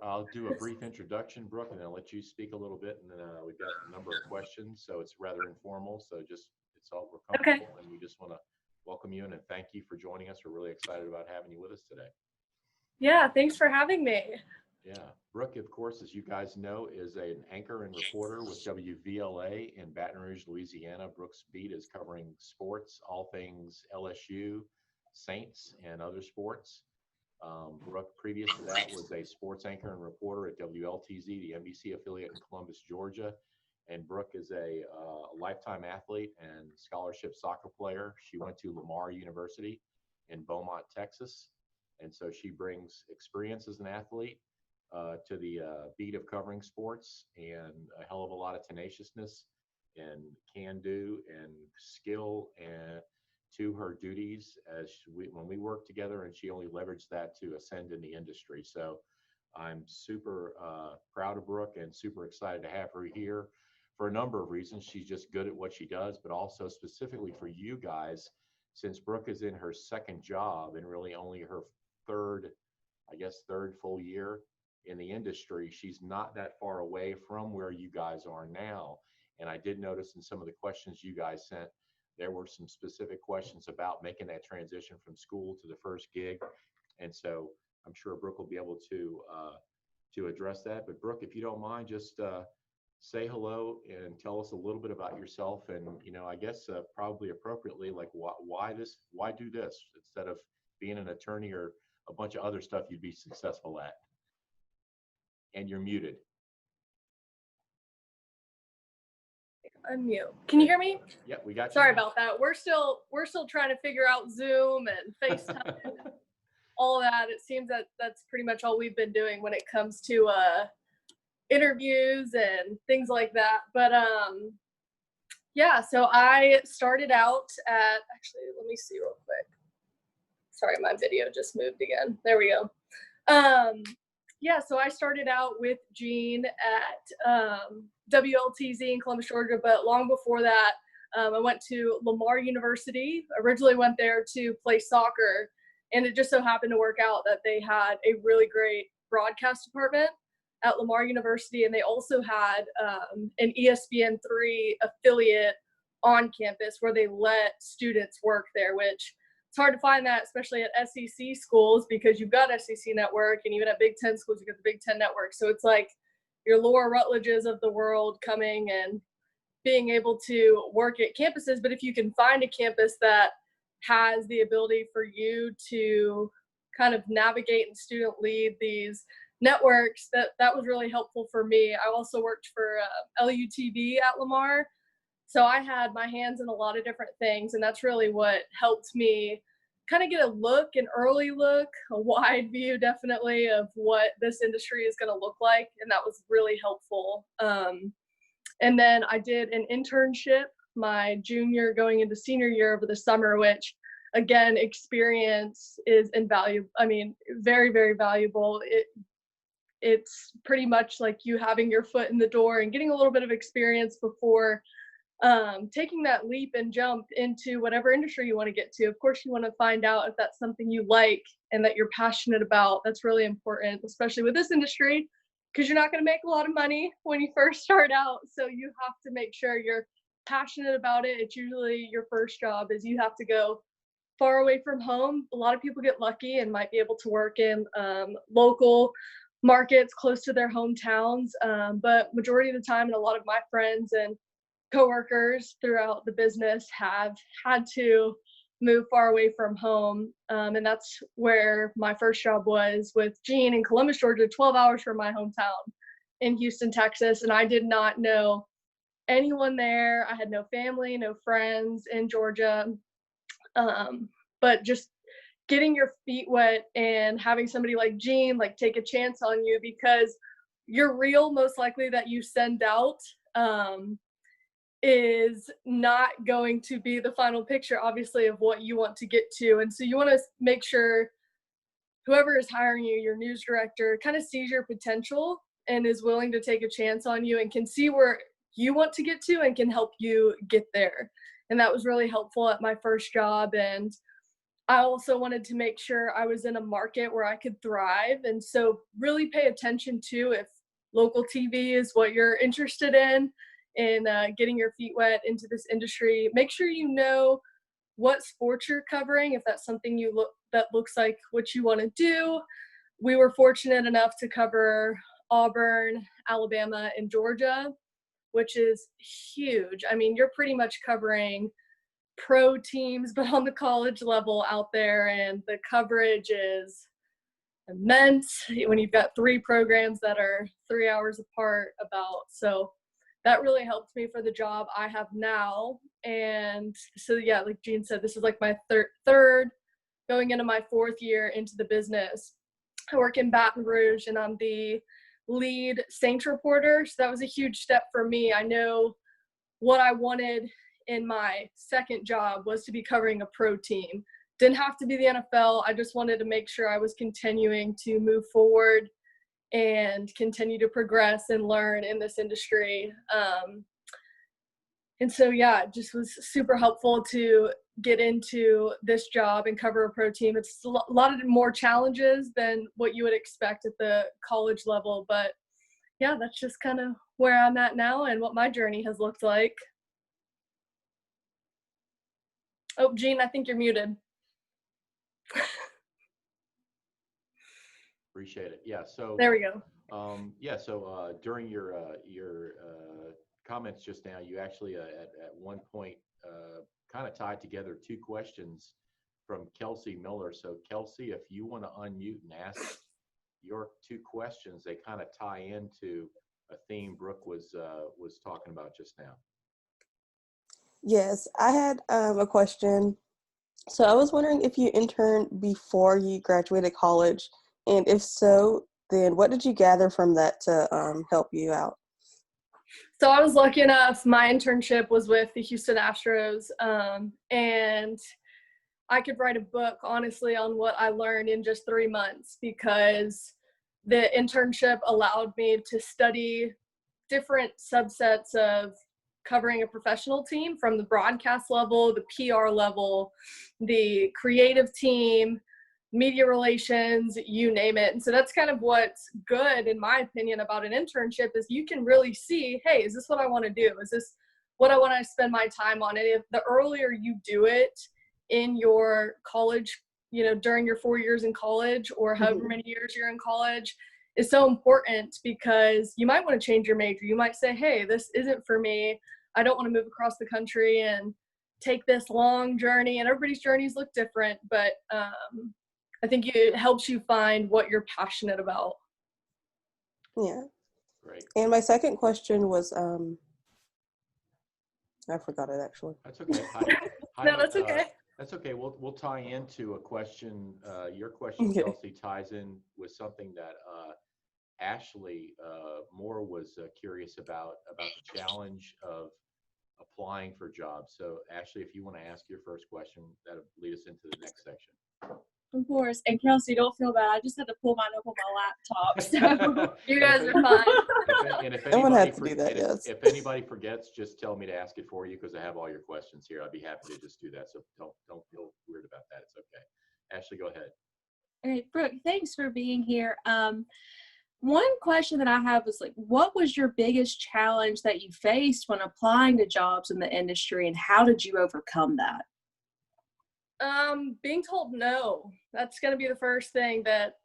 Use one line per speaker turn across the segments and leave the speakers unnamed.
I'll do a brief introduction, Brooke, and then I'll let you speak a little bit. And then we've got a number of questions, so it's rather informal. So just it's all we're
Okay.
comfortable, and we just want to welcome you in and thank you for joining us. We're really excited about having you with us today.
Yeah, thanks for having me.
Yeah, Brooke, of course, as you guys know, is an anchor and reporter with WVLA in Baton Rouge, Louisiana. Brooke's beat is covering sports, all things LSU, Saints, and other sports. Brooke, previous to that, was a sports anchor and reporter at WLTZ, the NBC affiliate in Columbus, Georgia. And Brooke is a lifetime athlete and scholarship soccer player. She went to Lamar University in Beaumont, Texas. And so she brings experience as an athlete to the beat of covering sports and a hell of a lot of tenaciousness and can do and skill and to her duties when we worked together, and she only leveraged that to ascend in the industry. So I'm super proud of Brooke and super excited to have her here for a number of reasons. She's just good at what she does, but also specifically for you guys, since Brooke is in her second job and really only her third full year in the industry, she's not that far away from where you guys are now. And I did notice in some of the questions you guys sent, there were some specific questions about making that transition from school to the first gig. And so I'm sure Brooke will be able to address that. But Brooke, if you don't mind, just say hello and tell us a little bit about yourself. And, I guess probably appropriately, like why do this instead of being an attorney or a bunch of other stuff you'd be successful at. And you're muted.
Unmute. Can you hear me?
Yeah, we got you.
Sorry about that. We're still trying to figure out Zoom and FaceTime and all that. It seems that that's pretty much all we've been doing when it comes to interviews and things like that. But yeah, so I started out at, actually, let me see real quick. Sorry, my video just moved again. There we go. Yeah, so I started out with Jean at WLTZ in Columbus, Georgia, but long before that, I went to Lamar University. Originally went there to play soccer, and it just so happened to work out that they had a really great broadcast department at Lamar University, and they also had an ESPN3 affiliate on campus where they let students work there, which it's hard to find that, especially at SEC schools, because you've got SEC network, and even at Big Ten schools, you get the Big Ten network. So it's like your Laura Rutledges of the world coming and being able to work at campuses. But if you can find a campus that has the ability for you to kind of navigate and student lead these networks, that was really helpful for me. I also worked for LUTV at Lamar. So I had my hands in a lot of different things, and that's really what helped me kind of get an early look, a wide view definitely of what this industry is going to look like, and that was really helpful. And then I did an internship my junior going into senior year over the summer, which again, experience is invaluable. I mean, very, very valuable. It's pretty much like you having your foot in the door and getting a little bit of experience before taking that leap and jump into whatever industry you want to get to. Of course, you want to find out if that's something you like and that you're passionate about. That's really important, especially with this industry, because you're not going to make a lot of money when you first start out. So you have to make sure you're passionate about it. It's usually your first job is you have to go far away from home. A lot of people get lucky and might be able to work in local markets close to their hometowns. But majority of the time, and a lot of my friends and coworkers throughout the business have had to move far away from home. And that's where my first job was with Jean in Columbus, Georgia, 12 hours from my hometown in Houston, Texas. And I did not know anyone there. I had no family, no friends in Georgia. But just getting your feet wet and having somebody like Jean like take a chance on you, because your reel most likely that you send out is not going to be the final picture, obviously, of what you want to get to. And so you want to make sure whoever is hiring you, your news director, kind of sees your potential and is willing to take a chance on you and can see where you want to get to and can help you get there. And that was really helpful at my first job. And I also wanted to make sure I was in a market where I could thrive. And so really pay attention to if local TV is what you're interested in getting your feet wet into this industry. Make sure you know what sports you're covering, if that's something that looks like what you want to do. We were fortunate enough to cover Auburn, Alabama, and Georgia, which is huge. I mean, you're pretty much covering pro teams, but on the college level out there, and the coverage is immense when you've got 3 programs that are 3 hours apart about. So that really helped me for the job I have now. And so, yeah, like Jean said, this is like my third going into my 4th year into the business. I work in Baton Rouge, and I'm the lead Saints reporter. So that was a huge step for me. I know what I wanted in my second job was to be covering a pro team. Didn't have to be the NFL. I just wanted to make sure I was continuing to move forward and continue to progress and learn in this industry. And so, yeah, it just was super helpful to get into this job and cover a pro team. It's a lot of more challenges than what you would expect at the college level. But, yeah, that's just kind of where I'm at now and what my journey has looked like. Oh, Jean, I think you're muted.
Appreciate it. Yeah. So
there we go.
So during your comments just now, you actually at one point kind of tied together 2 questions from Kelsey Miller. So Kelsey, if you want to unmute and ask your 2 questions, they kind of tie into a theme Brooke was talking about just now.
Yes, I had a question. So I was wondering if you interned before you graduated college, and if so, then what did you gather from that to help you out?
So I was lucky enough, my internship was with the Houston Astros, and I could write a book, honestly, on what I learned in just 3 months, because the internship allowed me to study different subsets of covering a professional team, from the broadcast level, the PR level, the creative team, media relations, you name it. And so that's kind of what's good, in my opinion, about an internship, is you can really see, hey, is this what I want to do? Is this what I want to spend my time on? And if the earlier you do it in your college, during your 4 years in college, or however many years you're in college, is so important, because you might want to change your major. You might say, hey, this isn't for me. I don't want to move across the country and take this long journey. And everybody's journeys look different, but I think it helps you find what you're passionate about.
Yeah.
Great.
And my second question was, I forgot it actually.
That's okay.
No, that's okay.
That's okay. We'll tie into a question. Your question,
Okay.
Kelsey, ties in with something that Ashley Moore was curious about the challenge of applying for jobs. So Ashley, if you want to ask your first question, that'll lead us into the next section.
Of course. And Kelsey, don't feel bad. I just had to pull mine up on my laptop. So
You guys are fine.
If
I'm gonna
anybody
have to do that, yes.
If anybody forgets, just tell me to ask it for you, because I have all your questions here. I'd be happy to just do that. So don't feel weird about that. It's okay. Ashley, go ahead.
All right, Brooke, thanks for being here. One question that I have is, like, what was your biggest challenge that you faced when applying to jobs in the industry, and how did you overcome that?
Being told no. That's going to be the first thing that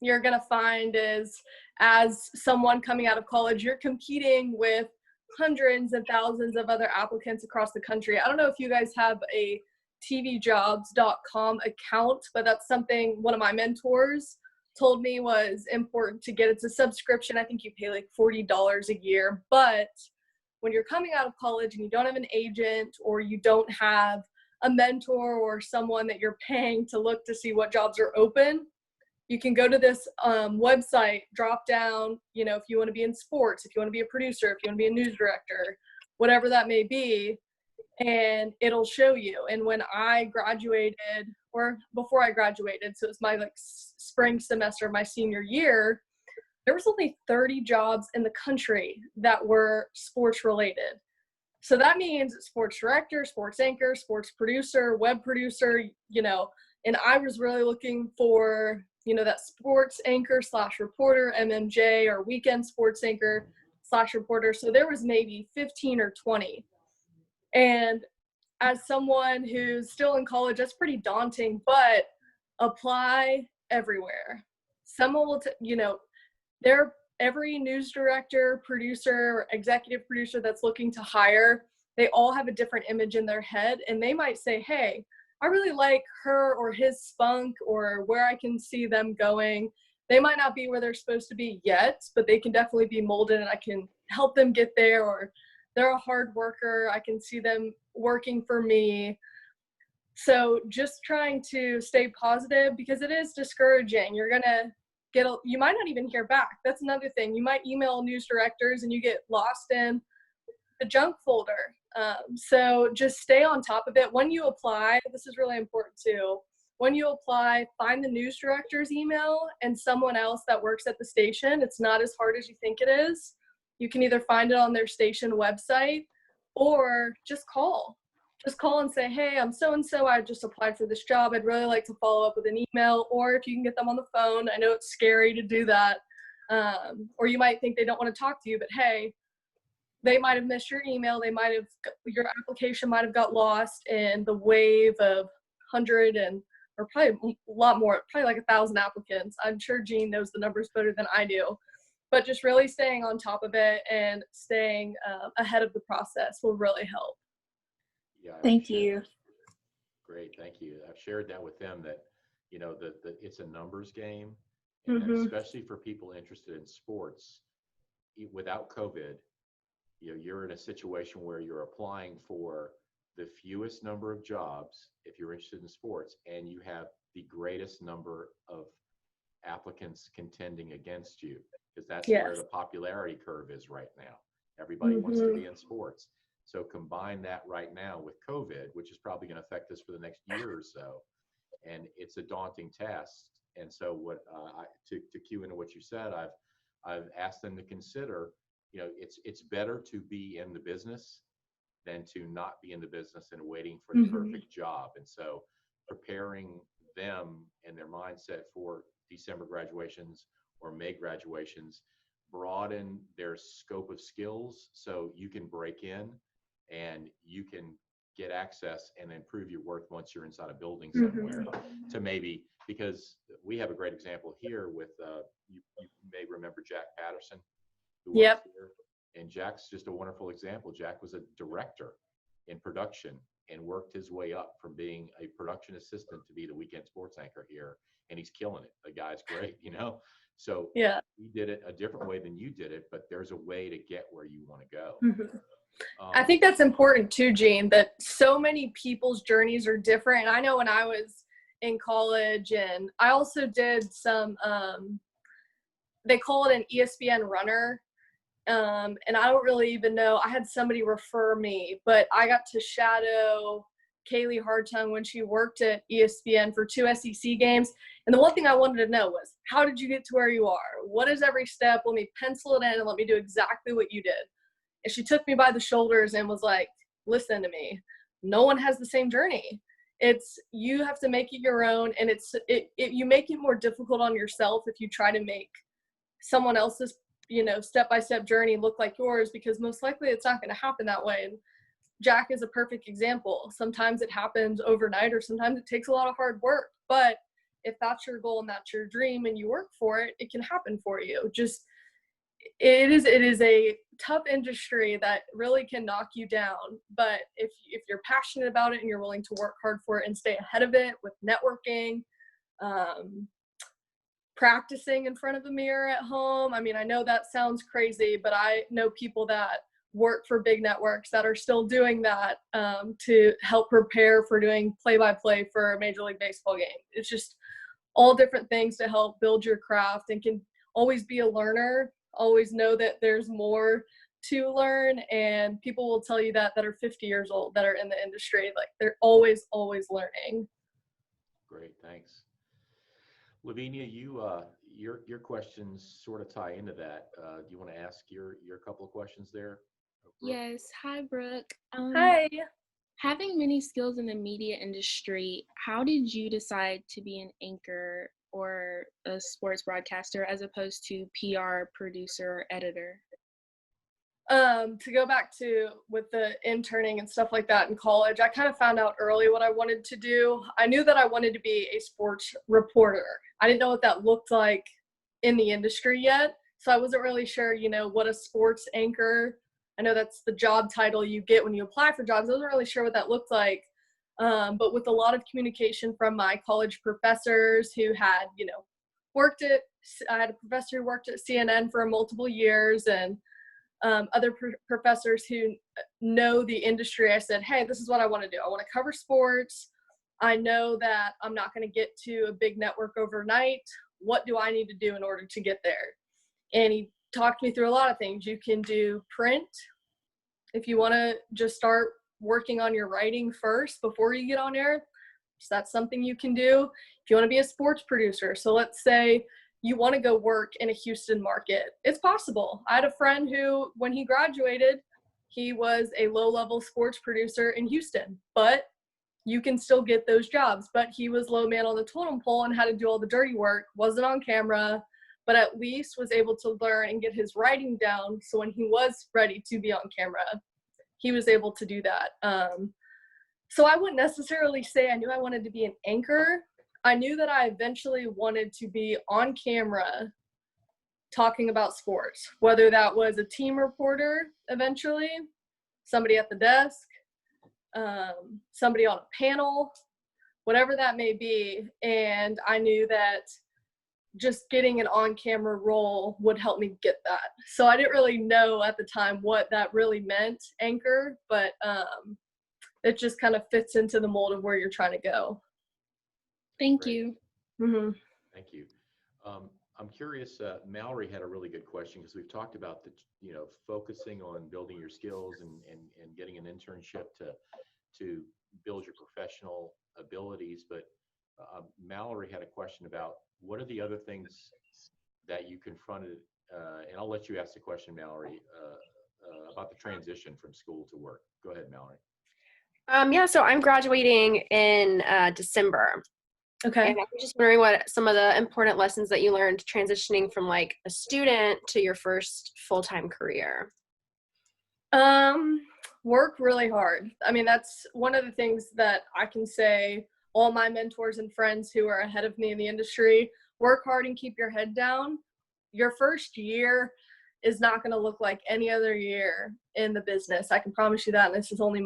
you're going to find is, as someone coming out of college, you're competing with hundreds and thousands of other applicants across the country. I don't know if you guys have a tvjobs.com account, but that's something one of my mentors told me was important to get. It's a subscription. I think you pay like $40 a year. But when you're coming out of college and you don't have an agent, or you don't have a mentor or someone that you're paying to look to see what jobs are open, you can go to this website, drop down, if you want to be in sports, if you want to be a producer, if you want to be a news director, whatever that may be, and it'll show you. And when I graduated, or before I graduated, so it was my spring semester of my senior year, there was only 30 jobs in the country that were sports related. So that means sports director, sports anchor, sports producer, web producer, and I was really looking for, that sports anchor / reporter, MMJ, or weekend sports anchor / reporter. So there was maybe 15 or 20. And as someone who's still in college, that's pretty daunting, but apply everywhere. Someone will, every news director, producer, executive producer that's looking to hire, they all have a different image in their head, and they might say, hey, I really like her or his spunk or where I can see them going. They might not be where they're supposed to be yet, but they can definitely be molded, and I can help them get there. Or they're a hard worker, I can see them working for me. So just trying to stay positive, because it is discouraging. You're gonna you might not even hear back. That's another thing. You might email news directors and you get lost in the junk folder. So just stay on top of it. When you apply, this is really important too. When you apply, find the news director's email and someone else that works at the station. It's not as hard as you think it is. You can either find it on their station website or just call. Just call and say, hey, I'm so-and-so. I just applied for this job. I'd really like to follow up with an email. Or if you can get them on the phone, I know it's scary to do that. Or you might think they don't want to talk to you, but hey, they might have missed your email. Your application might have got lost in the wave of 100 or probably a lot more, probably like 1,000 applicants. I'm sure Jean knows the numbers better than I do. But just really staying on top of it and staying ahead of the process will really help.
Yeah,
Thank you.
Great, thank you. I've shared that with them that, it's a numbers game, and especially for people interested in sports. Without COVID, you're in a situation where you're applying for the fewest number of jobs if you're interested in sports, and you have the greatest number of applicants contending against you, because that's where the popularity curve is right now. Everybody wants to be in sports. So combine that right now with COVID, which is probably going to affect us for the next year or so, and it's a daunting task. And so what to cue into what you said, I've asked them to consider, it's better to be in the business than to not be in the business and waiting for the perfect job. And so preparing them and their mindset for December graduations or May graduations, broaden their scope of skills so you can break in and you can get access and then prove your worth once you're inside a building somewhere. To maybe, because we have a great example here with you may remember Jack Patterson, who works here, and Jack's just a wonderful example. Jack was a director in production and worked his way up from being a production assistant to be the weekend sports anchor here, and he's killing it. The guy's great, So we did it a different way than you did it, but there's a way to get where you want to go.
I think that's important too, Jean, that so many people's journeys are different. And I know when I was in college, and I also did some, they call it an ESPN runner. And I don't really even know, I had somebody refer me, but I got to shadow Kaylee Hartung when she worked at ESPN for 2 SEC games. And the one thing I wanted to know was, how did you get to where you are? What is every step? Let me pencil it in and let me do exactly what you did. And she took me by the shoulders and was like, listen to me. No one has the same journey. You have to make it your own. And you make it more difficult on yourself if you try to make someone else's, step-by-step journey look like yours, because most likely it's not going to happen that way. And Jack is a perfect example. Sometimes it happens overnight, or sometimes it takes a lot of hard work. But if that's your goal and that's your dream and you work for it, it can happen for you. It is a tough industry that really can knock you down. But if you're passionate about it and you're willing to work hard for it and stay ahead of it with networking, practicing in front of the mirror at home. I mean, I know that sounds crazy, but I know people that work for big networks that are still doing that to help prepare for doing play-by-play for a Major League Baseball game. It's just all different things to help build your craft, and can always be a learner, always know that there's more to learn. And people will tell you that are 50 years old, that are in the industry, like they're always learning.
Great, thanks. Lavinia, your questions sort of tie into that. Do you want to ask your couple of questions there?
Yes. Hi, Brooke.
Hi.
Having many skills in the media industry, how did you decide to be an anchor or a sports broadcaster as opposed to PR, producer, or editor?
To go back to with the interning and stuff like that in college, I kind of found out early what I wanted to do. I knew that I wanted to be a sports reporter. I didn't know what that looked like in the industry yet. So I wasn't really sure, what a sports anchor, I know that's the job title you get when you apply for jobs. I wasn't really sure what that looked like. But with a lot of communication from my college professors who had, I had a professor who worked at CNN for multiple years, and other professors who know the industry, I said, hey, this is what I want to do. I want to cover sports. I know that I'm not going to get to a big network overnight. What do I need to do in order to get there? And he talked me through a lot of things. You can do print if you want to just start working on your writing first before you get on air. So that's something you can do. If you want to be a sports producer, so let's say you want to go work in a Houston market, it's possible. I had a friend who, when he graduated, he was a low-level sports producer in Houston, but you can still get those jobs. But he was low man on the totem pole and had to do all the dirty work, wasn't on camera, but at least was able to learn and get his writing down. So when he was ready to be on camera, he was able to do that. So I wouldn't necessarily say I knew I wanted to be an anchor. I knew that I eventually wanted to be on camera talking about sports, whether that was a team reporter eventually, somebody at the desk, somebody on a panel, whatever that may be. And I knew that just getting an on-camera role would help me get that. So I didn't really know at the time what that really meant, anchor, but it just kind of fits into the mold of where you're trying to go.
Thank
Great.
you.
Mm-hmm.
Thank you. I'm curious, Mallory had a really good question because we've talked about focusing on building your skills and getting an internship to build your professional abilities. But Mallory had a question about what are the other things that you confronted, and I'll let you ask the question, Mallory, about the transition from school to work. Go ahead, Mallory.
So I'm graduating in December.
Okay.
And I'm just wondering what some of the important lessons that you learned transitioning from like a student to your first full-time career.
Work really hard. I mean, that's one of the things that I can say all my mentors and friends who are ahead of me in the industry, work hard and keep your head down. Your first year is not going to look like any other year in the business. I can promise you that. And this is only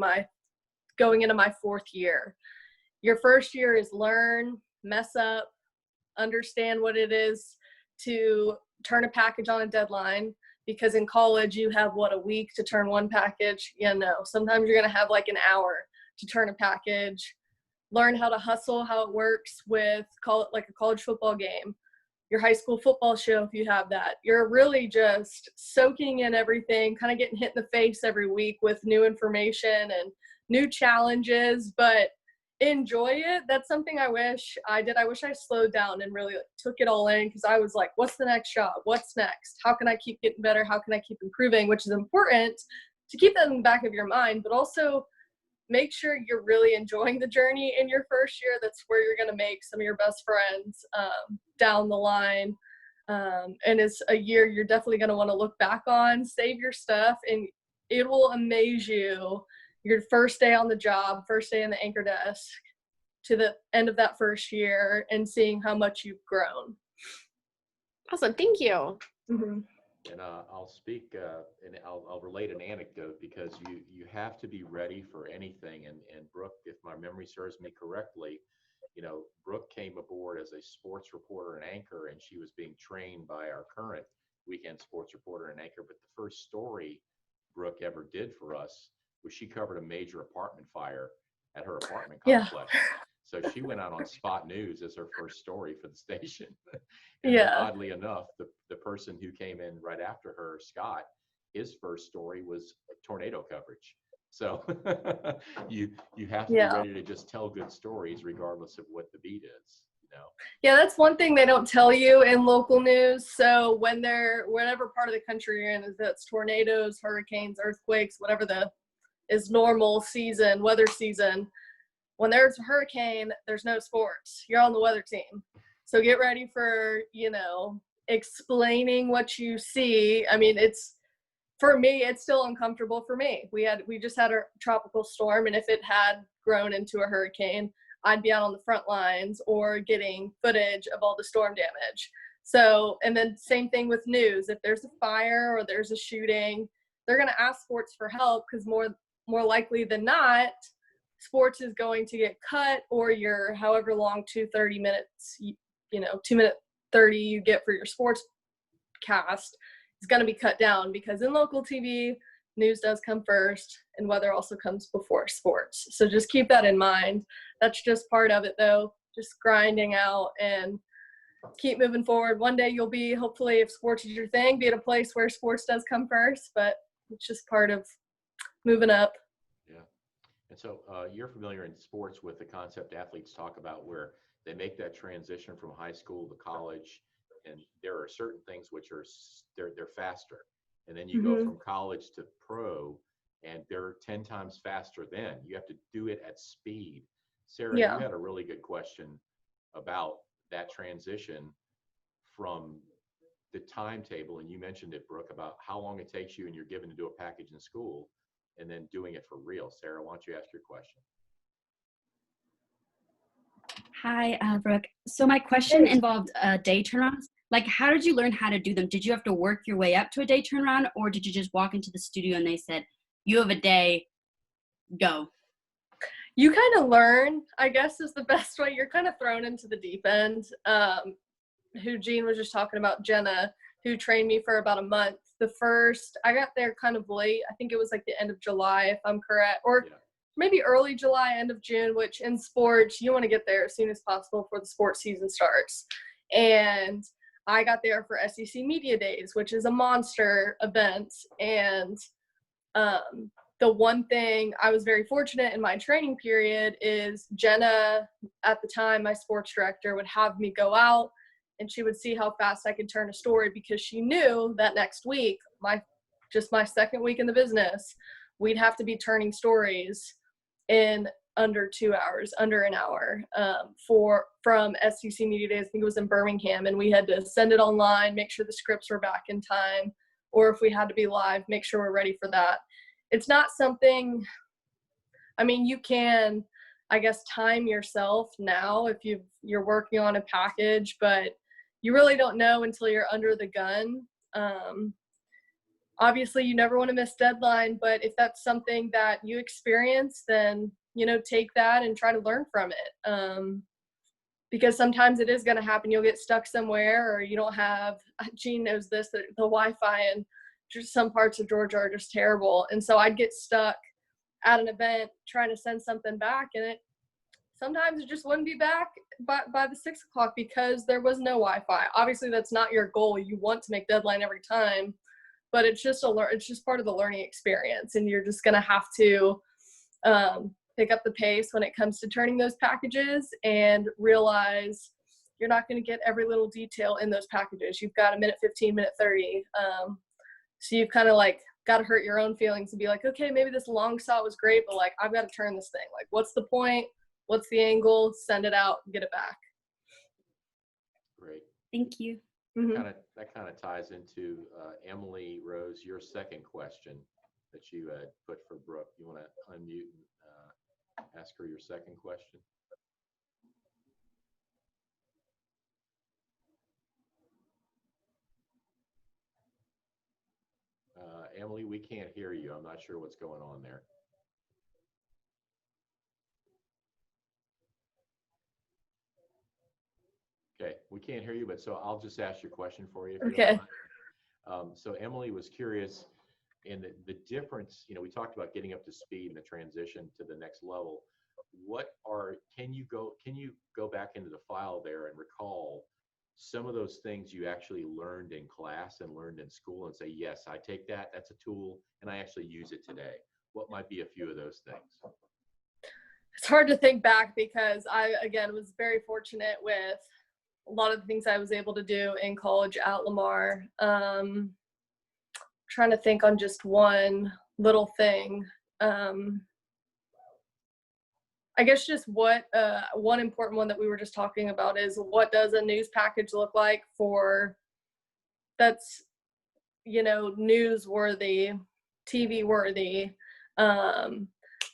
going into my 4th year. Your first year is learn, mess up, understand what it is to turn a package on a deadline, because in college you have a week to turn one package. Sometimes you're going to have like an hour to turn a package. Learn how to hustle, how it works with like a college football game, your high school football show if you have that. You're really just soaking in everything, kind of getting hit in the face every week with new information and new challenges, but enjoy it. That's something I wish I did. I wish I slowed down and really took it all in, because I was like, what's the next job? What's next? How can I keep getting better? How can I keep improving? Which is important to keep that in the back of your mind, but also make sure you're really enjoying the journey in your first year. That's where you're going to make some of your best friends down the line. And it's a year you're definitely going to want to look back on, save your stuff, and it will amaze you. Your first day on the job, first day in the anchor desk, to the end of that first year, and seeing how much you've grown.
Awesome. Thank you.
Mm-hmm.
And I'll speak and I'll relate an anecdote, because you have to be ready for anything. And Brooke, if my memory serves me correctly, Brooke came aboard as a sports reporter and anchor, and she was being trained by our current weekend sports reporter and anchor. But the first story Brooke ever did for us was she covered a major apartment fire at her apartment complex. Yeah. So she went out on Spot News as her first story for the station. And then, oddly enough, the person who came in right after her, Scott, his first story was tornado coverage. So you have to be ready to just tell good stories regardless of what the beat is. know.
Yeah, that's one thing they don't tell you in local news. So whatever part of the country you're in, is that's tornadoes, hurricanes, earthquakes, whatever is normal season, weather season. When there's a hurricane, there's no sports. You're on the weather team. So get ready for, explaining what you see. I mean, for me, it's still uncomfortable for me. We just had a tropical storm, and if it had grown into a hurricane, I'd be out on the front lines or getting footage of all the storm damage. So, and then same thing with news. If there's a fire or there's a shooting, they're going to ask sports for help, because more likely than not, sports is going to get cut, or your however long 2:30 minutes, 2:30 you get for your sports cast is going to be cut down, because in local TV, news does come first and weather also comes before sports. So just keep that in mind. That's just part of it, though, just grinding out and keep moving forward. One day you'll be, hopefully, if sports is your thing, be at a place where sports does come first, but it's just part of moving up.
Yeah. And so you're familiar in sports with the concept athletes talk about, where they make that transition from high school to college, and there are certain things which are they're faster, and then you go from college to pro, and they're 10 times faster. Then you have to do it at speed. Sarah,
Yeah.
You had a really good question about that transition from the timetable, and you mentioned it, Brooke, about how long it takes you and you're given to do a package in school, and then doing it for real. Sarah, why don't you ask your question?
Hi, Brooke. So my question involved day turnarounds. Like, how did you learn how to do them? Did you have to work your way up to a day turnaround, or did you just walk into the studio and they said, you have a day, go?
You kind of learn, I guess, is the best way. You're kind of thrown into the deep end. Who Jean was just talking about, Jenna, who trained me for about a month. I got there kind of late. I think it was like the end of July, if I'm correct, or maybe early July, end of June, which in sports, you want to get there as soon as possible before the sports season starts. And I got there for SEC Media Days, which is a monster event. And the one thing I was very fortunate in my training period is Jenna, at the time, my sports director, would have me go out, and she would see how fast I could turn a story, because she knew that next week, my second week in the business, we'd have to be turning stories in under 2 hours, under an hour, from SEC Media Days. I think it was in Birmingham, and we had to send it online, make sure the scripts were back in time, or if we had to be live, make sure we're ready for that. It's not something, I mean, you can, I guess, time yourself now if you're working on a package, but you really don't know until you're under the gun. Obviously, you never want to miss deadline, but if that's something that you experience, then, take that and try to learn from it. Because sometimes it is going to happen. You'll get stuck somewhere, or you don't have, Jean knows this, that the Wi-Fi in just some parts of Georgia are just terrible. And so I'd get stuck at an event trying to send something back, and sometimes it just wouldn't be back by the 6 o'clock because there was no Wi-Fi. Obviously, that's not your goal. You want to make deadline every time, but it's just part of the learning experience, and you're just going to have to pick up the pace when it comes to turning those packages, and realize you're not going to get every little detail in those packages. You've got a minute 15, minute 30. So you've kind of got to hurt your own feelings and be like, okay, maybe this long shot was great, but I've got to turn this thing. What's the point? What's the angle? Send it out, get it back.
Great.
Thank you.
Mm-hmm.
That kind of ties into Emily Rose, your second question that you had put for Brooke. You want to unmute and ask her your second question? Emily, we can't hear you. I'm not sure what's going on there. Okay, we can't hear you, but so I'll just ask your question for you. If you don't mind. So Emily was curious in the difference, we talked about getting up to speed and the transition to the next level. Can you go back into the file there and recall some of those things you actually learned in class and learned in school and say, yes, I take that, that's a tool, and I actually use it today? What might be a few of those things?
It's hard to think back because I, again, was very fortunate with a lot of the things I was able to do in college at Lamar. Trying to think on just one little thing. I guess just what one important one that we were just talking about is, what does a news package look like that's, you know, newsworthy, TV worthy,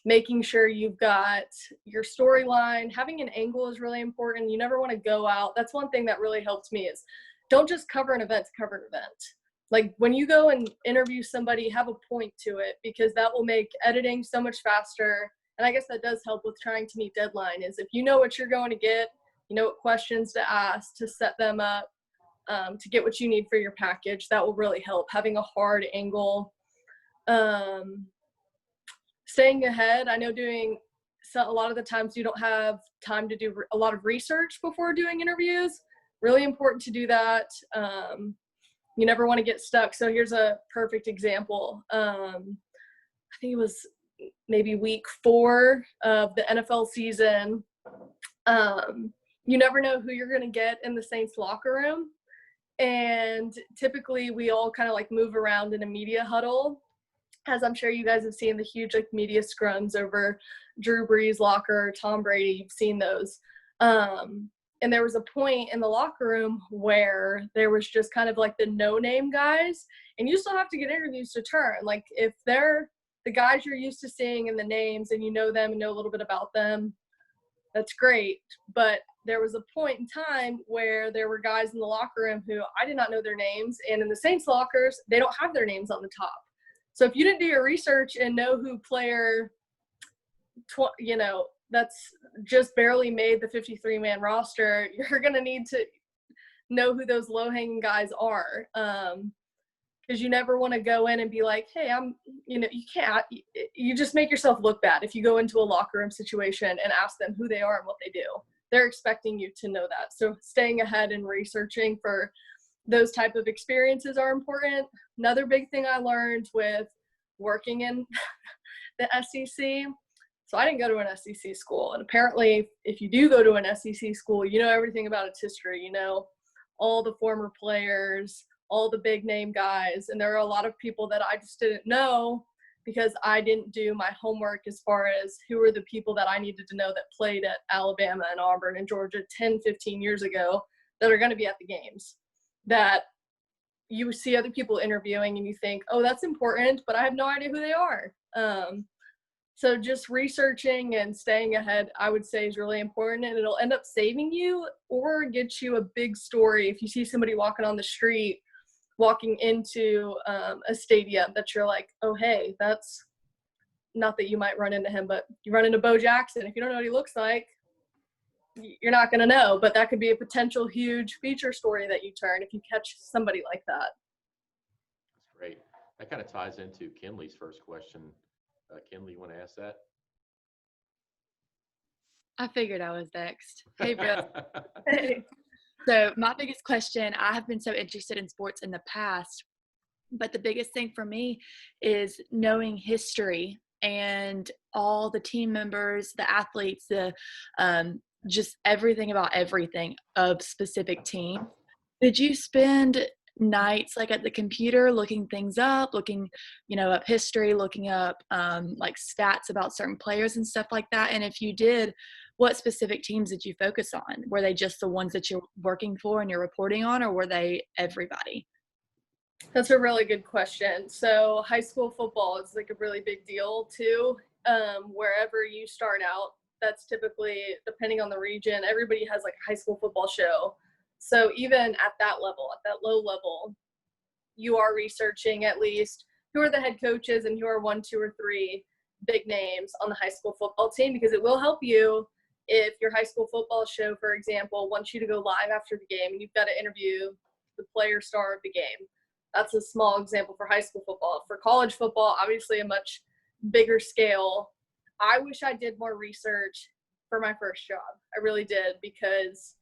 making sure you've got your storyline. Having an angle is really important. You never want to go out. That's one thing that really helped me, is don't just cover an event to cover an event. Like when you go and interview somebody, have a point to it, because that will make editing so much faster. And I guess that does help with trying to meet deadline, is if you know what you're going to get, you know what questions to ask to set them up, to get what you need for your package, that will really help. Having a hard angle. Staying ahead. I know a lot of the times you don't have time to do a lot of research before doing interviews. Really important to do that. You never want to get stuck. So here's a perfect example. I think it was maybe week 4 of the NFL season. You never know who you're going to get in the Saints locker room. And typically we all kind of like move around in a media huddle, as I'm sure you guys have seen the huge like media scrums over Drew Brees' locker, Tom Brady. You've seen those. And there was a point in the locker room where there was just kind of like the no-name guys, and you still have to get interviews to turn. Like if they're the guys you're used to seeing and the names, and you know them and know a little bit about them, that's great. But there was a point in time where there were guys in the locker room who I did not know their names, and in the Saints lockers, they don't have their names on the top. So if you didn't do your research and know who player, that's just barely made the 53-man roster, you're going to need to know who those low-hanging guys are. Because you never want to go in and be like, hey, you can't. You just make yourself look bad if you go into a locker room situation and ask them who they are and what they do. They're expecting you to know that. So staying ahead and researching for those type of experiences are important. Another big thing I learned with working in the SEC, so I didn't go to an SEC school. And apparently if you do go to an SEC school, you know everything about its history. You know all the former players, all the big name guys. And there are a lot of people that I just didn't know because I didn't do my homework as far as who are the people that I needed to know that played at Alabama and Auburn and Georgia 10, 15 years ago that are going to be at the games. That you see other people interviewing and you think, oh, that's important, but I have no idea who they are. So just researching and staying ahead, I would say, is really important, and it'll end up saving you or get you a big story. If you see somebody walking on the street, walking into a stadium, that you're like, oh, hey, that's not that you might run into him, but you run into Bo Jackson. If you don't know what he looks like, you're not going to know, but that could be a potential huge feature story that you turn if you catch somebody like that.
That's great. That kind of ties into Kinley's first question. Kinley, you want to ask that?
I figured I was next. Hey, Brooke.
Hey.
So my biggest question, I have been so interested in sports in the past, but the biggest thing for me is knowing history and all the team members, the athletes, the just everything about everything of specific team. Did you spend nights like at the computer looking things up, looking, up history, looking up like stats about certain players and stuff like that? And if you did, what specific teams did you focus on? Were they just the ones that you're working for and you're reporting on, or were they everybody?
That's a really good question. So high school football is like a really big deal too. Wherever you start out, that's typically, depending on the region, everybody has like a high school football show. So even at that level, at that low level, you are researching at least who are the head coaches and who are 1, 2, or 3 big names on the high school football team, because it will help you if your high school football show, for example, wants you to go live after the game and you've got to interview the player star of the game. That's a small example for high school football. For college football, obviously a much bigger scale. I wish I did more research for my first job. I really did, because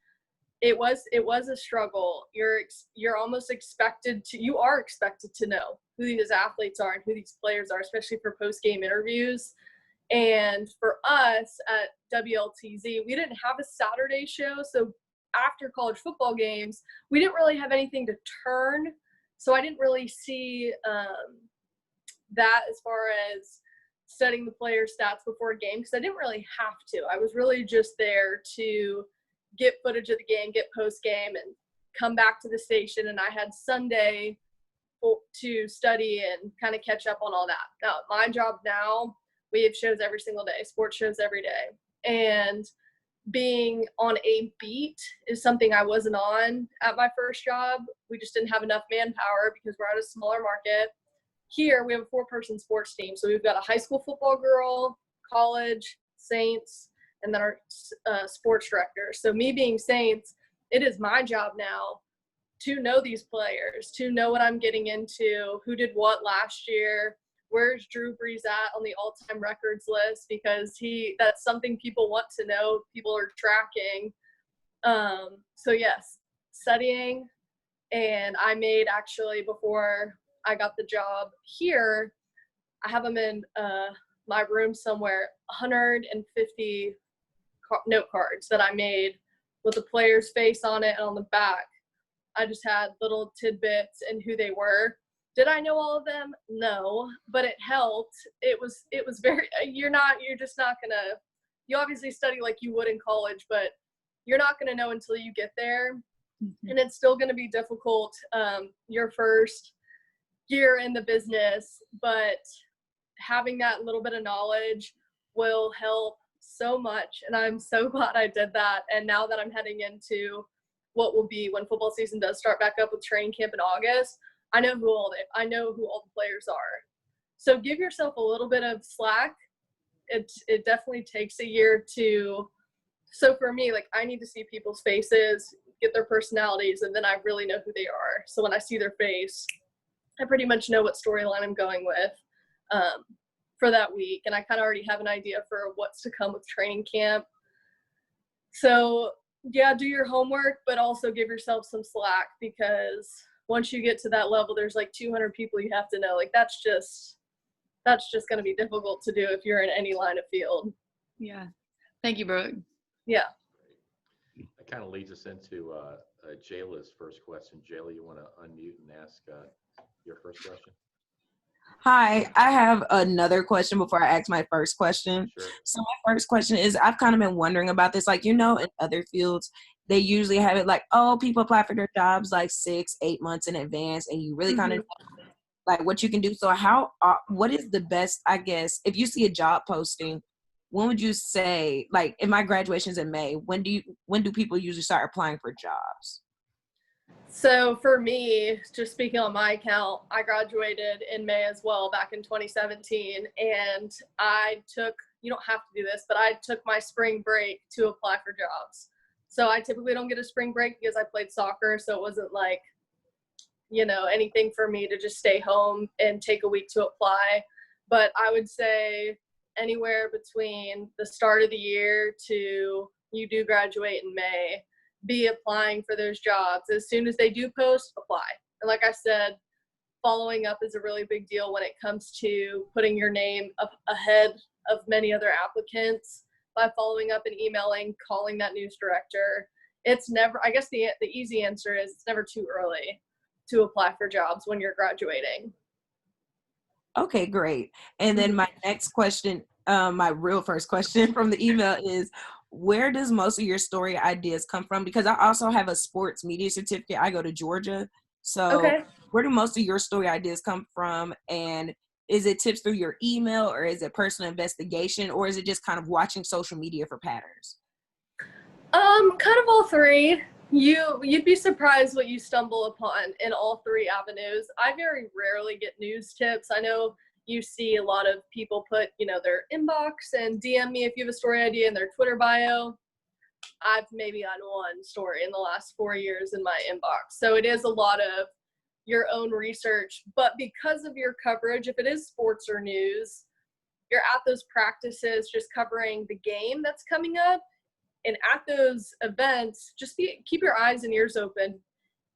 it was a struggle. You're almost expected to know who these athletes are and who these players are, especially for post-game interviews. And for us at WLTZ, we didn't have a Saturday show. So after college football games, we didn't really have anything to turn. So I didn't really see that as far as studying the player stats before a game, because I didn't really have to. I was really just there to get footage of the game, get post game, and come back to the station. And I had Sunday to study and kind of catch up on all that. Now, my job now, we have shows every single day, sports shows every day. And being on a beat is something I wasn't on at my first job. We just didn't have enough manpower because we're at a smaller market. Here, we have a 4-person sports team. So we've got a high school football girl, college, Saints, and then our sports director. So me being Saints, it is my job now to know these players, to know what I'm getting into, who did what last year, where's Drew Brees at on the all-time records list, because that's something people want to know, people are tracking. So yes, studying. And I made, actually, before I got the job here, I have them in my room somewhere, 150 note cards that I made with the player's face on it, and on the back I just had little tidbits and who they were. Did I know all of them? No, but it helped. It was very, you're just not gonna, you obviously study like you would in college, but you're not gonna know until you get there. Mm-hmm. And it's still gonna be difficult your first year in the business, but having that little bit of knowledge will help so much. And I'm so glad I did that. And now that I'm heading into what will be when football season does start back up with training camp in August, I know who all the players are. So give yourself a little bit of slack. It definitely takes a year to. So for me, like, I need to see people's faces, get their personalities, and then I really know who they are. So when I see their face, I pretty much know what storyline I'm going with for that week, and I kind of already have an idea for what's to come with training camp. So yeah, do your homework, but also give yourself some slack, because once you get to that level, there's like 200 people you have to know. Like, that's just going to be difficult to do if you're in any line of field.
Yeah. Thank you, Brooke.
Yeah.
That kind of leads us into Jayla's first question. Jayla, you want to unmute and ask your first question?
Hi, I have another question before I ask my first question.
Sure.
So my first question is, I've kind of been wondering about this. Like, in other fields, they usually have it like, oh, people apply for their jobs like 6-8 months in advance, and you really kind of know, like, what you can do. So what is the best, I guess, if you see a job posting, when would you say, like, if my graduation's in May, when do people usually start applying for jobs?
So for me, just speaking on my account, I graduated in May as well, back in 2017. And I took, you don't have to do this, but I took my spring break to apply for jobs. So I typically don't get a spring break because I played soccer. So it wasn't like, anything for me to just stay home and take a week to apply. But I would say anywhere between the start of the year to you do graduate in May, be applying for those jobs. As soon as they do post, apply. And like I said, following up is a really big deal when it comes to putting your name up ahead of many other applicants by following up and emailing, calling that news director. It's never, I guess the easy answer is it's never too early to apply for jobs when you're graduating.
Okay, great. And then my next question, my real first question from the email is, where does most of your story ideas come from? Because I also have a sports media certificate. I go to Georgia. So Where do most of your story ideas come from? And is it tips through your email, or is it personal investigation, or is it just kind of watching social media for patterns?
Kind of all three. You'd be surprised what you stumble upon in all three avenues. I very rarely get news tips. I know you see a lot of people put, their inbox and DM me if you have a story idea in their Twitter bio. I've maybe on one story in the last 4 years in my inbox. So it is a lot of your own research, but because of your coverage, if it is sports or news, you're at those practices just covering the game that's coming up. And at those events, just keep your eyes and ears open.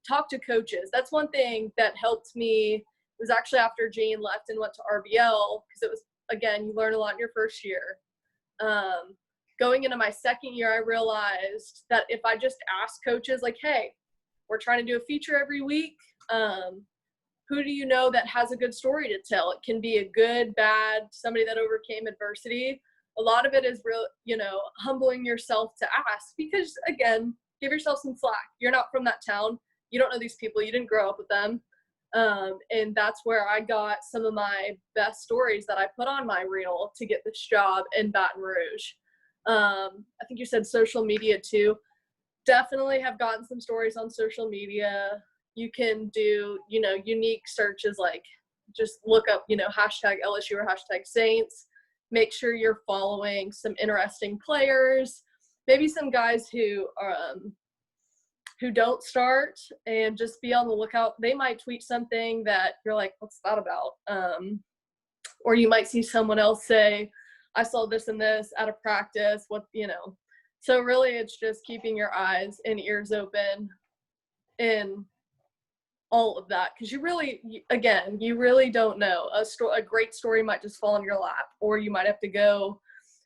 Talk to coaches. That's one thing that helped me. It was actually after Jane left and went to RBL, because it was again, you learn a lot in your first year. Going into my second year, I realized that if I just ask coaches like, hey, we're trying to do a feature every week, who do you know that has a good story to tell? It can be a good, bad, somebody that overcame adversity. A lot of it is real, humbling yourself to ask, because again, give yourself some slack. You're not from that town. You don't know these people. You didn't grow up with them. And that's where I got some of my best stories that I put on my reel to get this job in Baton Rouge. I think you said social media too. Definitely have gotten some stories on social media. You can do, unique searches, like just look up, hashtag LSU or hashtag Saints. Make sure you're following some interesting players, maybe some guys who don't start, and just be on the lookout. They might tweet something that you're like, what's that about? Or you might see someone else say, I saw this and this at a practice, So really it's just keeping your eyes and ears open in all of that. Because you really don't know. A great story might just fall in your lap, or you might have to go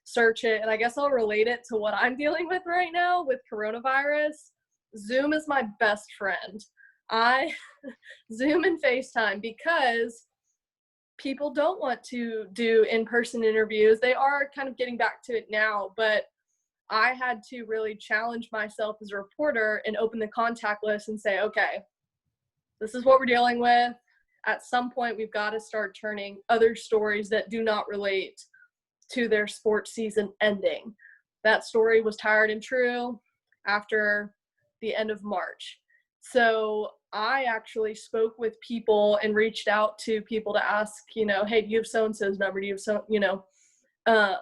search it. And I guess I'll relate it to what I'm dealing with right now with coronavirus. Zoom is my best friend. I Zoom and FaceTime because people don't want to do in-person interviews. They are kind of getting back to it now, but I had to really challenge myself as a reporter and open the contact list and say, okay, this is what we're dealing with. At some point, we've got to start turning other stories that do not relate to their sports season ending. That story was tired and true after the end of March. So I actually spoke with people and reached out to people to ask, hey, do you have so-and-so's number? Do you have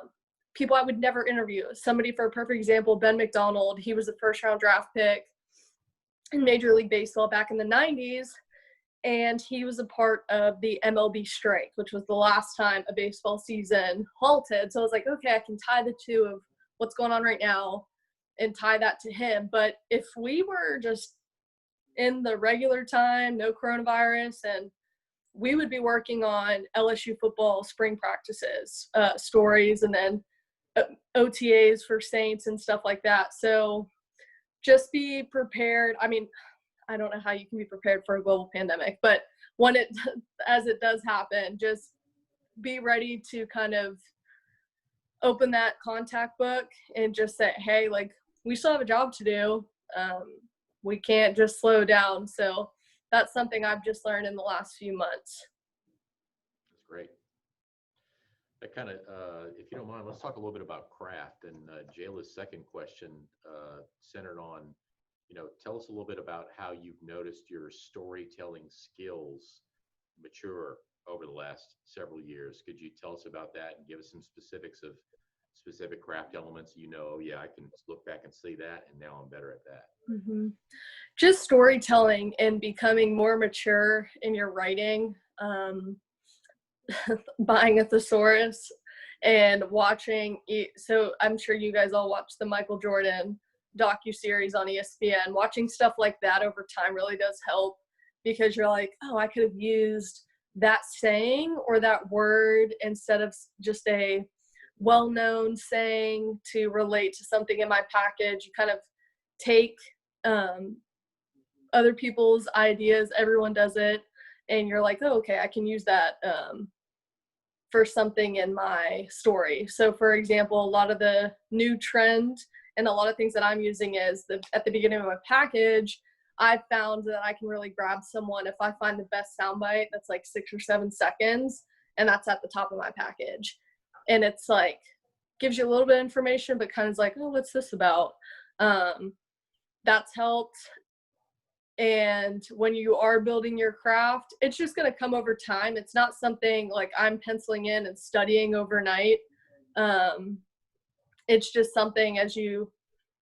people I would never interview. Somebody, for a perfect example, Ben McDonald, he was a first-round draft pick in Major League Baseball back in the 90s, and he was a part of the MLB strike, which was the last time a baseball season halted. So I was like, okay, I can tie the two of what's going on right now and tie that to him. But if we were just in the regular time, no coronavirus, and we would be working on LSU football spring practices, stories, and then OTAs for Saints and stuff like that. So just be prepared. I mean, I don't know how you can be prepared for a global pandemic, but as it does happen, just be ready to kind of open that contact book and just say, hey, like, we still have a job to do. We can't just slow down. So that's something I've just learned in the last few months.
That's great. That kind of, if you don't mind, let's talk a little bit about craft. And Jayla's second question centered on, tell us a little bit about how you've noticed your storytelling skills mature over the last several years. Could you tell us about that and give us some specifics of specific craft elements? I can look back and see that, and now I'm better at that.
Mm-hmm. Just storytelling and becoming more mature in your writing. Buying a thesaurus and watching. So I'm sure you guys all watched the Michael Jordan docuseries on ESPN. Watching stuff like that over time really does help, because you're like, oh, I could have used that saying or that word instead of just a well-known saying to relate to something in my package. You kind of take other people's ideas. Everyone does it. And you're like, oh, okay, I can use that for something in my story. So, for example, a lot of the new trend and a lot of things that I'm using is at the beginning of my package, I found that I can really grab someone if I find the best soundbite that's like 6 or 7 seconds, and that's at the top of my package. And it's like, gives you a little bit of information, but kind of like, oh, what's this about? That's helped. And when you are building your craft, it's just going to come over time. It's not something like I'm penciling in and studying overnight. It's just something as you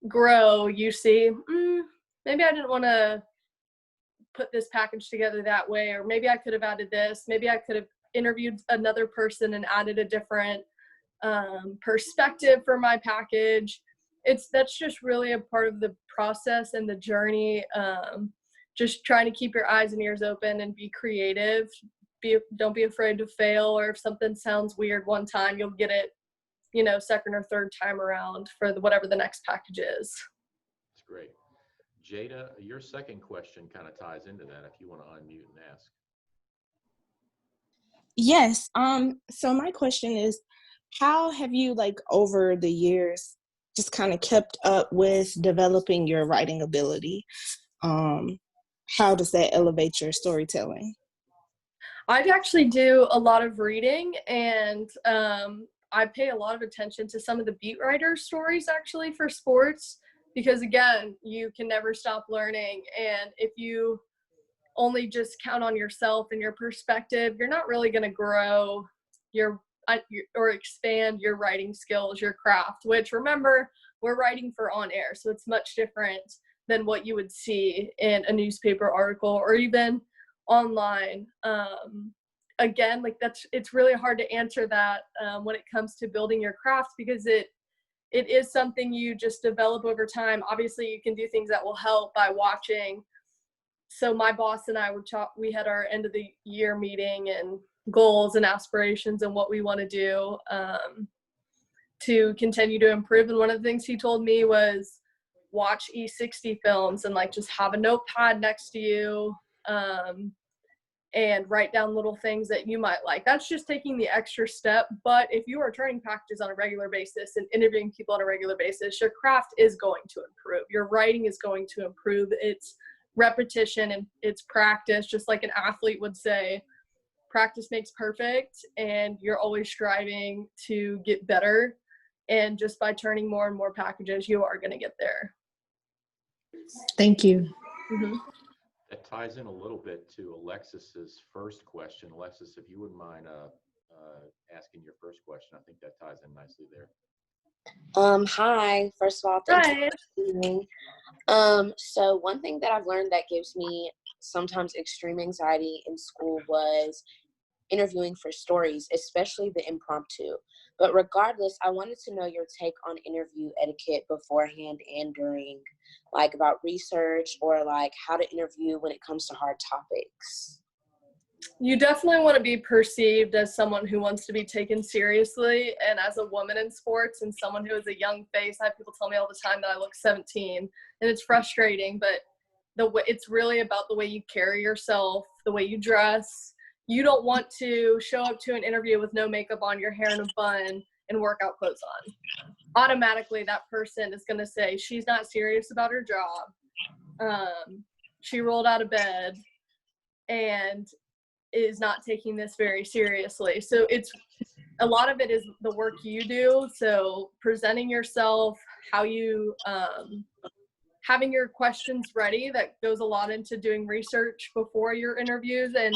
grow, you see, maybe I didn't want to put this package together that way, or maybe I could have added this. Maybe I could have interviewed another person and added a different perspective for my package. That's just really a part of the process and the journey. Just trying to keep your eyes and ears open and be creative don't be afraid to fail, or if something sounds weird one time, you'll get it, second or third time around for whatever the next package is.
That's great. Jada, your second question kind of ties into that if you want to unmute and ask.
Yes. So my question is, how have you, over the years, just kind of kept up with developing your writing ability? How does that elevate your storytelling?
I actually do a lot of reading, and I pay a lot of attention to some of the beat writer stories actually for sports, because again, you can never stop learning. And if you only just count on yourself and your perspective, you're not really going to grow or expand your writing skills, your craft, which, remember, we're writing for on air. So it's much different than what you would see in a newspaper article or even online. Again, it's really hard to answer that when it comes to building your craft, because it is something you just develop over time. Obviously, you can do things that will help by watching. So my boss and I we had our end of the year meeting and goals and aspirations and what we want to do to continue to improve. And one of the things he told me was watch E60 films and just have a notepad next to you and write down little things that you might like. That's just taking the extra step. But if you are turning packages on a regular basis and interviewing people on a regular basis, your craft is going to improve. Your writing is going to improve. It's repetition and it's practice, just like an athlete would say, practice makes perfect, and you're always striving to get better. And just by turning more and more packages, you are going to get there.
Thank you.
Mm-hmm.
That ties in a little bit to Alexis's first question. Alexis, if you wouldn't mind asking your first question, I think that ties in nicely there.
Hi. First of all, thank
Hi.
you for listening. So one thing that I've learned that gives me sometimes extreme anxiety in school was interviewing for stories, especially the impromptu. But regardless, I wanted to know your take on interview etiquette beforehand and during, about research or how to interview when it comes to hard topics.
You definitely want to be perceived as someone who wants to be taken seriously. And as a woman in sports and someone who is a young face, I have people tell me all the time that I look 17, and it's frustrating, but it's really about the way you carry yourself, the way you dress. You don't want to show up to an interview with no makeup on, your hair in a bun, and workout clothes on. Automatically, that person is going to say she's not serious about her job. She rolled out of bed and is not taking this very seriously. So a lot of it is the work you do. So presenting yourself, how you having your questions ready, that goes a lot into doing research before your interviews. And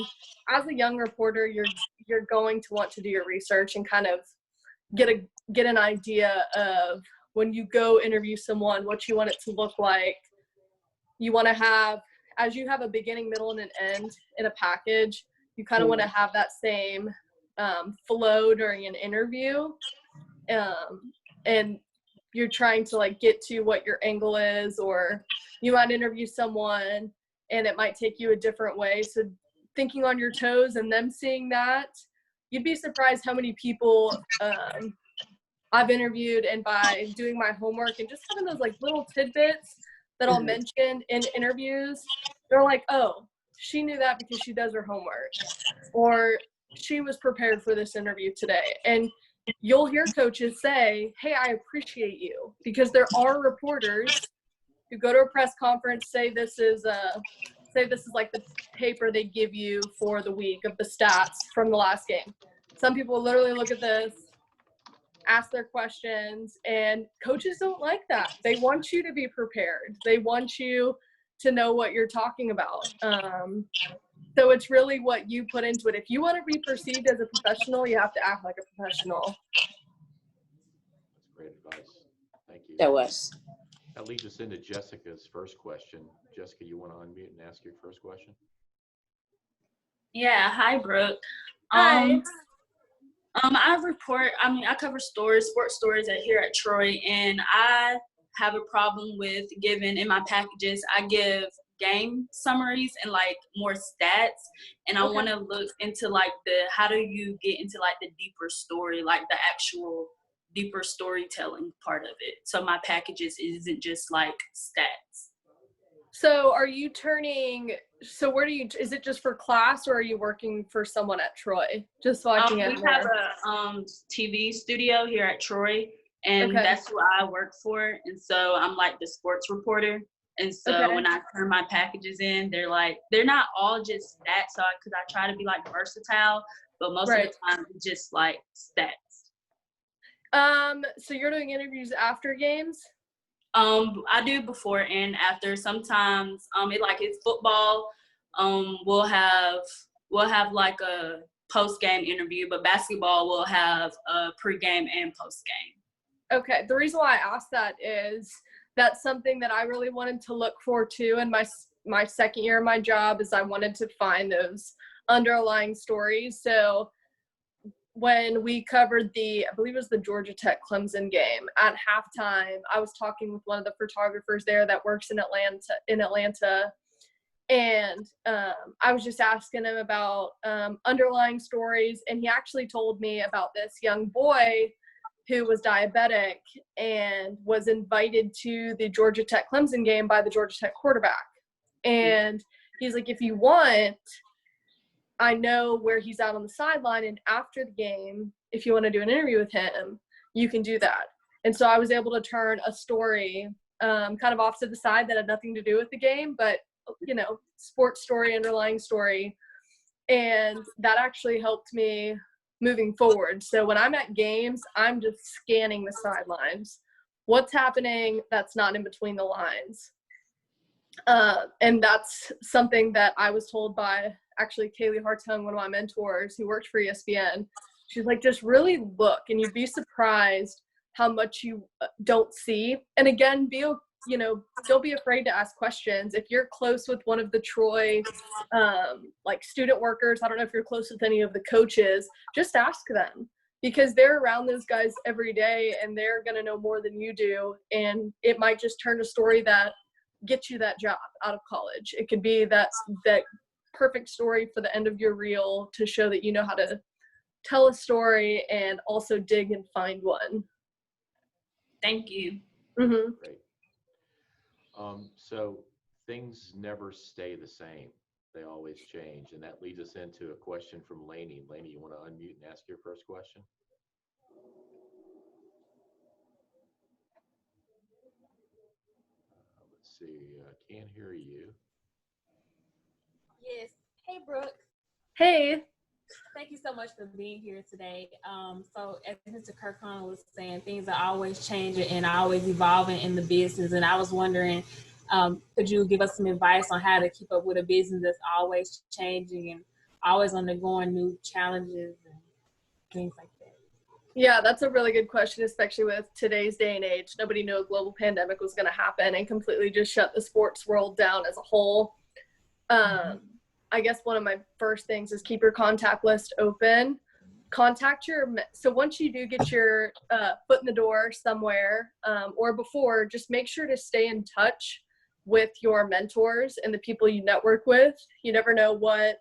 as a young reporter, you're going to want to do your research and kind of get an idea of, when you go interview someone, what you want it to look like. You want to have, as you have a beginning, middle, and an end in a package, you kind of want to have that same flow during an interview. And you're trying to get to what your angle is, or you might interview someone and it might take you a different way. So thinking on your toes and them seeing that, you'd be surprised how many people I've interviewed, and by doing my homework and just having those little tidbits that I'll mention in interviews, they're like, oh, she knew that because she does her homework, or she was prepared for this interview today. And you'll hear coaches say, hey, I appreciate you, because there are reporters who go to a press conference, say this is like the paper they give you for the week of the stats from the last game. Some people literally look at this, ask their questions, and coaches don't like that. They want you to be prepared. They want you to know what you're talking about. So it's really what you put into it. If you want to be perceived as a professional, you have to act like a professional.
That's great advice. Thank you.
That was.
That leads us into Jessica's first question. Jessica, you want to unmute and ask your first question?
Yeah. Hi, Brooke.
Hi.
I cover sports stories here at Troy, and I have a problem with giving in my packages. I give
game summaries and like more stats. And I want to look into like how do you get into like the deeper story, like the actual deeper storytelling part of it. So my packages isn't just like stats.
So are you is it just for class, or are you working for someone at Troy? Just so I can get
We have a TV studio here at Troy, and that's who I work for. And so I'm like the sports reporter. And so when I turn my packages in, they're not all just stats, because I try to be like versatile, but most of the time it's just like stats.
So you're doing interviews after games?
I do before and after. Sometimes it's football. We'll have like a post-game interview, but basketball will have a pre-game and post-game.
Okay. The reason why I asked that is that's something that I really wanted to look for too. In my second year of my job, is I wanted to find those underlying stories. So when we covered I believe it was the Georgia Tech Clemson game, at halftime, I was talking with one of the photographers there that works in Atlanta. And I was just asking him about underlying stories. And he actually told me about this young boy who was diabetic and was invited to the Georgia Tech Clemson game by the Georgia Tech quarterback. And he's like, if you want, I know where he's out on the sideline, and after the game, if you want to do an interview with him, you can do that. And so I was able to turn a story kind of off to the side that had nothing to do with the game, but, sports story, underlying story. And that actually helped me moving forward. So when I'm at games, I'm just scanning the sidelines. What's happening that's not in between the lines? And that's something that I was told by actually Kaylee Hartung, one of my mentors who works for ESPN. She's like, just really look, and you'd be surprised how much you don't see. And again, don't be afraid to ask questions. If you're close with one of the Troy, student workers, I don't know if you're close with any of the coaches, just ask them, because they're around those guys every day and they're going to know more than you do. And it might just turn a story that gets you that job out of college. It could be that perfect story for the end of your reel to show that you know how to tell a story and also dig and find one.
Thank you.
Mm-hmm.
Great. So things never stay the same. They always change. And that leads us into a question from Lainey. Lainey, you want to unmute and ask your first question? Let's see. Can't hear you.
Yes. Hey, Brooke.
Hey.
Thank you so much for being here today. So as Mr. Kirkhon was saying, things are always changing and always evolving in the business. And I was wondering, could you give us some advice on how to keep up with a business that's always changing and always undergoing new challenges and things like that?
Yeah, that's a really good question, especially with today's day and age. Nobody knew a global pandemic was going to happen and completely just shut the sports world down as a whole. I guess one of my first things is keep your contact list open. So once you do get your foot in the door somewhere, or before, just make sure to stay in touch with your mentors and the people you network with. You never know what,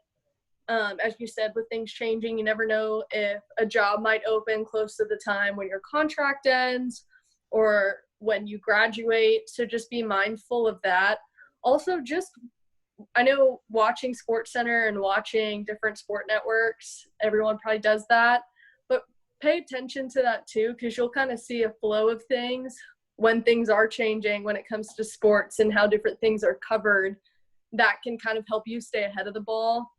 as you said, with things changing, you never know if a job might open close to the time when your contract ends or when you graduate. So just be mindful of that. Also, I know watching SportsCenter and watching different sport networks, everyone probably does that, but pay attention to that too, because you'll kind of see a flow of things when things are changing when it comes to sports and how different things are covered. That can kind of help you stay ahead of the ball.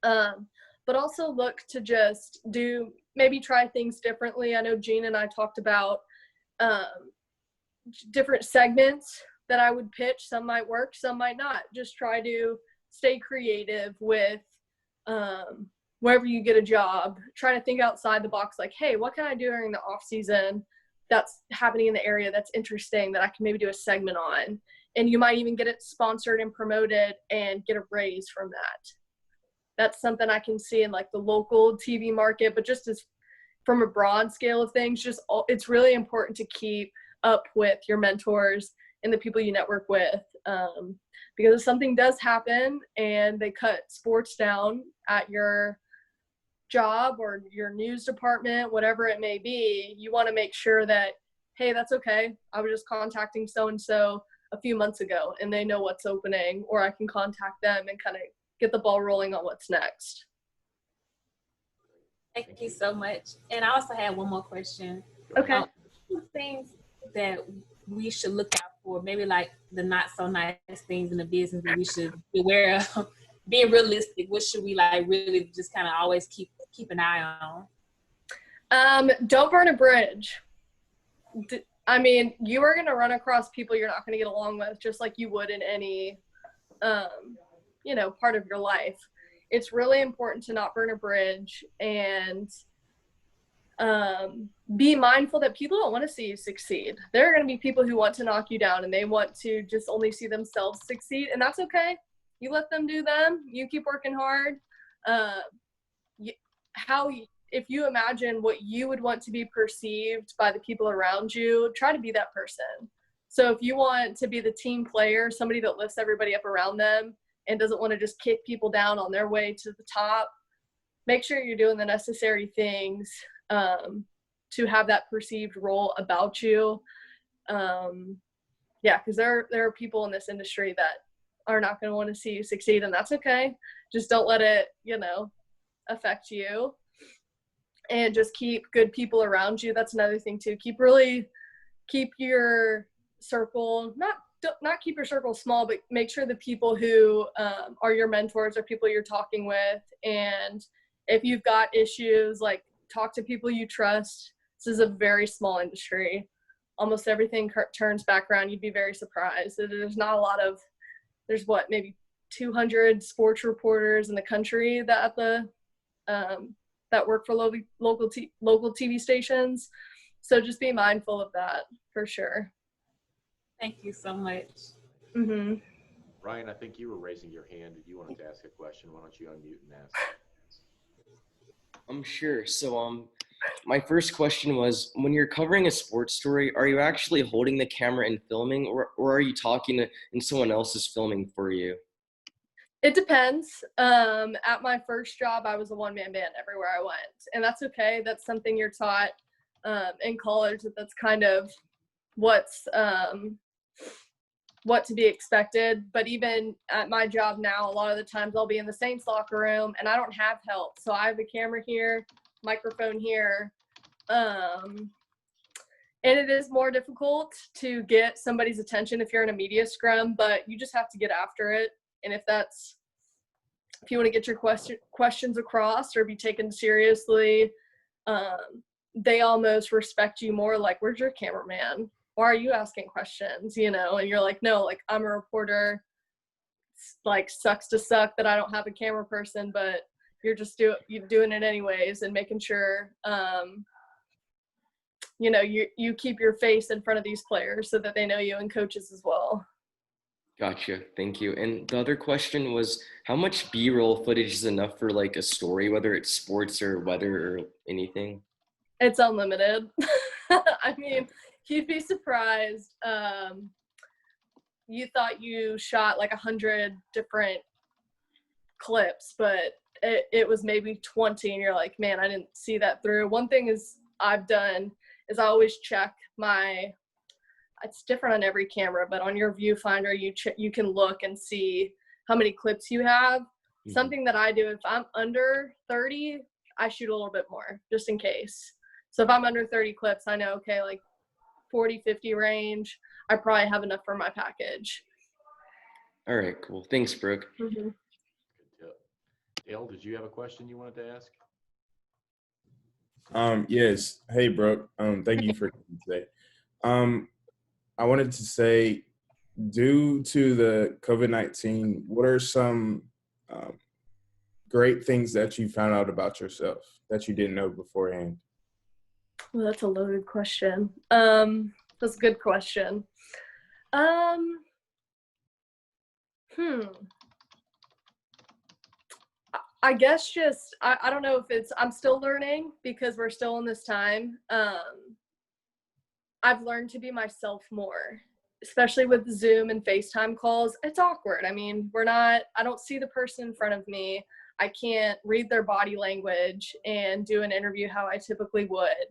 But also look to just maybe try things differently. I know Jean and I talked about different segments that I would pitch. Some might work, some might not. Just try to stay creative with wherever you get a job. Try to think outside the box, like, hey, what can I do during the off season that's happening in the area that's interesting that I can maybe do a segment on? And you might even get it sponsored and promoted and get a raise from that. That's something I can see in like the local TV market, but just as from a broad scale of things, it's really important to keep up with your mentors and the people you network with, Because if something does happen and they cut sports down at your job or your news department, whatever it may be, you want to make sure that, hey, that's okay. I was just contacting so-and-so a few months ago and they know what's opening, or I can contact them and kind of get the ball rolling on what's next.
Thank you so much. And I also had one more question.
Okay.
Things that we should look out for, maybe like the not so nice things in the business that we should be aware of. Being realistic, what should we like really just kind of always keep an eye on?
Don't burn a bridge. I mean, you are going to run across people you're not going to get along with, just like you would in any, part of your life. It's really important to not burn a bridge and be mindful that people don't want to see you succeed. There are going to be people who want to knock you down and they want to just only see themselves succeed, and that's okay. You let them do them. You keep working hard. If you imagine what you would want to be perceived by the people around you, try to be that person. So if you want to be the team player, somebody that lifts everybody up around them and doesn't want to just kick people down on their way to the top, make sure you're doing the necessary things to have that perceived role about you. Because there are people in this industry that are not going to want to see you succeed, and that's okay. Just don't let it, affect you. And just keep good people around you. That's another thing too. Keep your circle, not keep your circle small, but make sure the people who are your mentors are people you're talking with. And if you've got issues, like talk to people you trust. This is a very small industry. Almost everything turns back around. You'd be very surprised. There's not a lot of, maybe 200 sports reporters in the country that that work for local TV stations. So just be mindful of that for sure.
Thank you so much.
Mm-hmm.
Ryan, I think you were raising your hand. Did you want to ask a question? Why don't you unmute and ask?
I'm sure. So my first question was, when you're covering a sports story, are you actually holding the camera and filming, or are you talking and someone else is filming for you?
It depends. At my first job, I was a one-man band everywhere I went, and that's okay. That's something you're taught in college. That's kind of what to be expected. But even at my job now, a lot of the times I'll be in the Saints locker room and I don't have help. So I have a camera here, microphone here. And it is more difficult to get somebody's attention if you're in a media scrum, but you just have to get after it. And if you want to get your questions across or be taken seriously, they almost respect you more. Like, where's your cameraman? Why are you asking questions? And you're like, no, like, I'm a reporter. It's like, sucks to suck that I don't have a camera person, but you're just doing it anyways and making sure, you keep your face in front of these players so that they know you, and coaches as well.
Gotcha. Thank you. And the other question was, how much B-roll footage is enough for like a story, whether it's sports or weather or anything?
It's unlimited. I mean, you'd be surprised. You thought you shot like 100 different clips, but it was maybe 20, and you're like, man, I didn't see that through. One thing I've done is I always check it's different on every camera, but on your viewfinder, you can look and see how many clips you have. Mm-hmm. Something that I do, if I'm under 30, I shoot a little bit more just in case. So if I'm under 30 clips, I know, okay, like 40, 50 range, I probably have enough for my package.
All right, cool. Thanks, Brooke.
Mm-hmm.
Good tip. Dale, did you have a question you wanted to ask?
Yes. Hey, Brooke. Thank you for today. I wanted to say, due to the COVID-19, what are some great things that you found out about yourself that you didn't know beforehand?
Well, that's a loaded question. That's a good question. I guess just, I don't know if I'm still learning because we're still in this time. I've learned to be myself more. especially with Zoom and FaceTime calls, it's awkward. I mean, I don't see the person in front of me. I can't read their body language and do an interview how I typically would.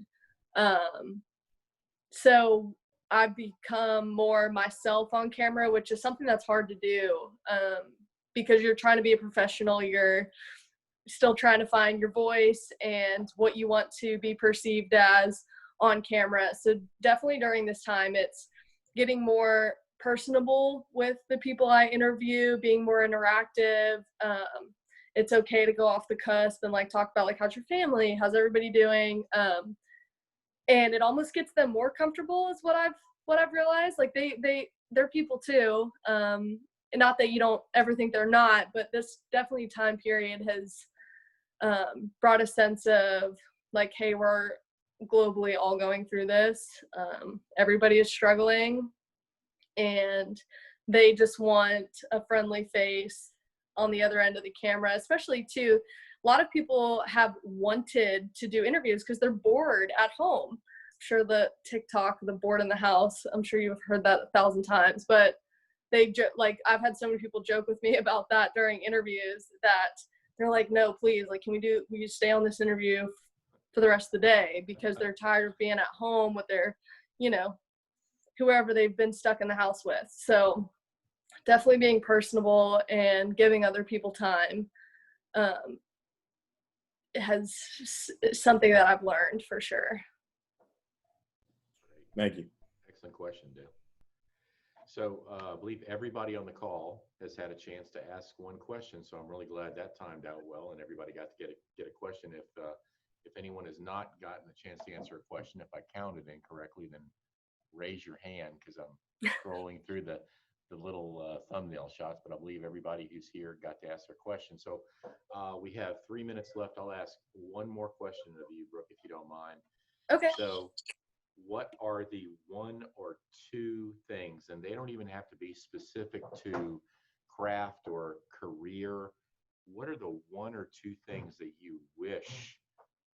So I've become more myself on camera, which is something that's hard to do because you're trying to be a professional. You're still trying to find your voice and what you want to be perceived as on camera. So definitely during this time, it's getting more personable with the people I interview, being more interactive. It's okay to go off the cusp and like talk about like, how's your family? How's everybody doing? And it almost gets them more comfortable is what I've realized. Like they're people too. And not that you don't ever think they're not, but this definitely time period has brought a sense of like, hey, we're globally all going through this. Everybody is struggling and they just want a friendly face on the other end of the camera, especially too. A lot of people have wanted to do interviews because they're bored at home. I'm sure the TikTok, the bored in the house, I'm sure you've heard that 1,000 times, but I've had so many people joke with me about that during interviews that they're like, no, please, like, can we stay on this interview for the rest of the day, because they're tired of being at home with their, whoever they've been stuck in the house with. So definitely being personable and giving other people time has something that I've learned for sure.
Thank you.
Excellent question, Dale. So I believe everybody on the call has had a chance to ask one question. So I'm really glad that timed out well and everybody got to get a question. If anyone has not gotten a chance to answer a question, if I counted incorrectly, then raise your hand, because I'm scrolling through the little thumbnail shots, but I believe everybody who's here got to ask their question. So we have 3 minutes left. I'll ask one more question of you, Brooke, if you don't mind.
Okay.
So what are the one or two things, and they don't even have to be specific to craft or career, what are the one or two things that you wish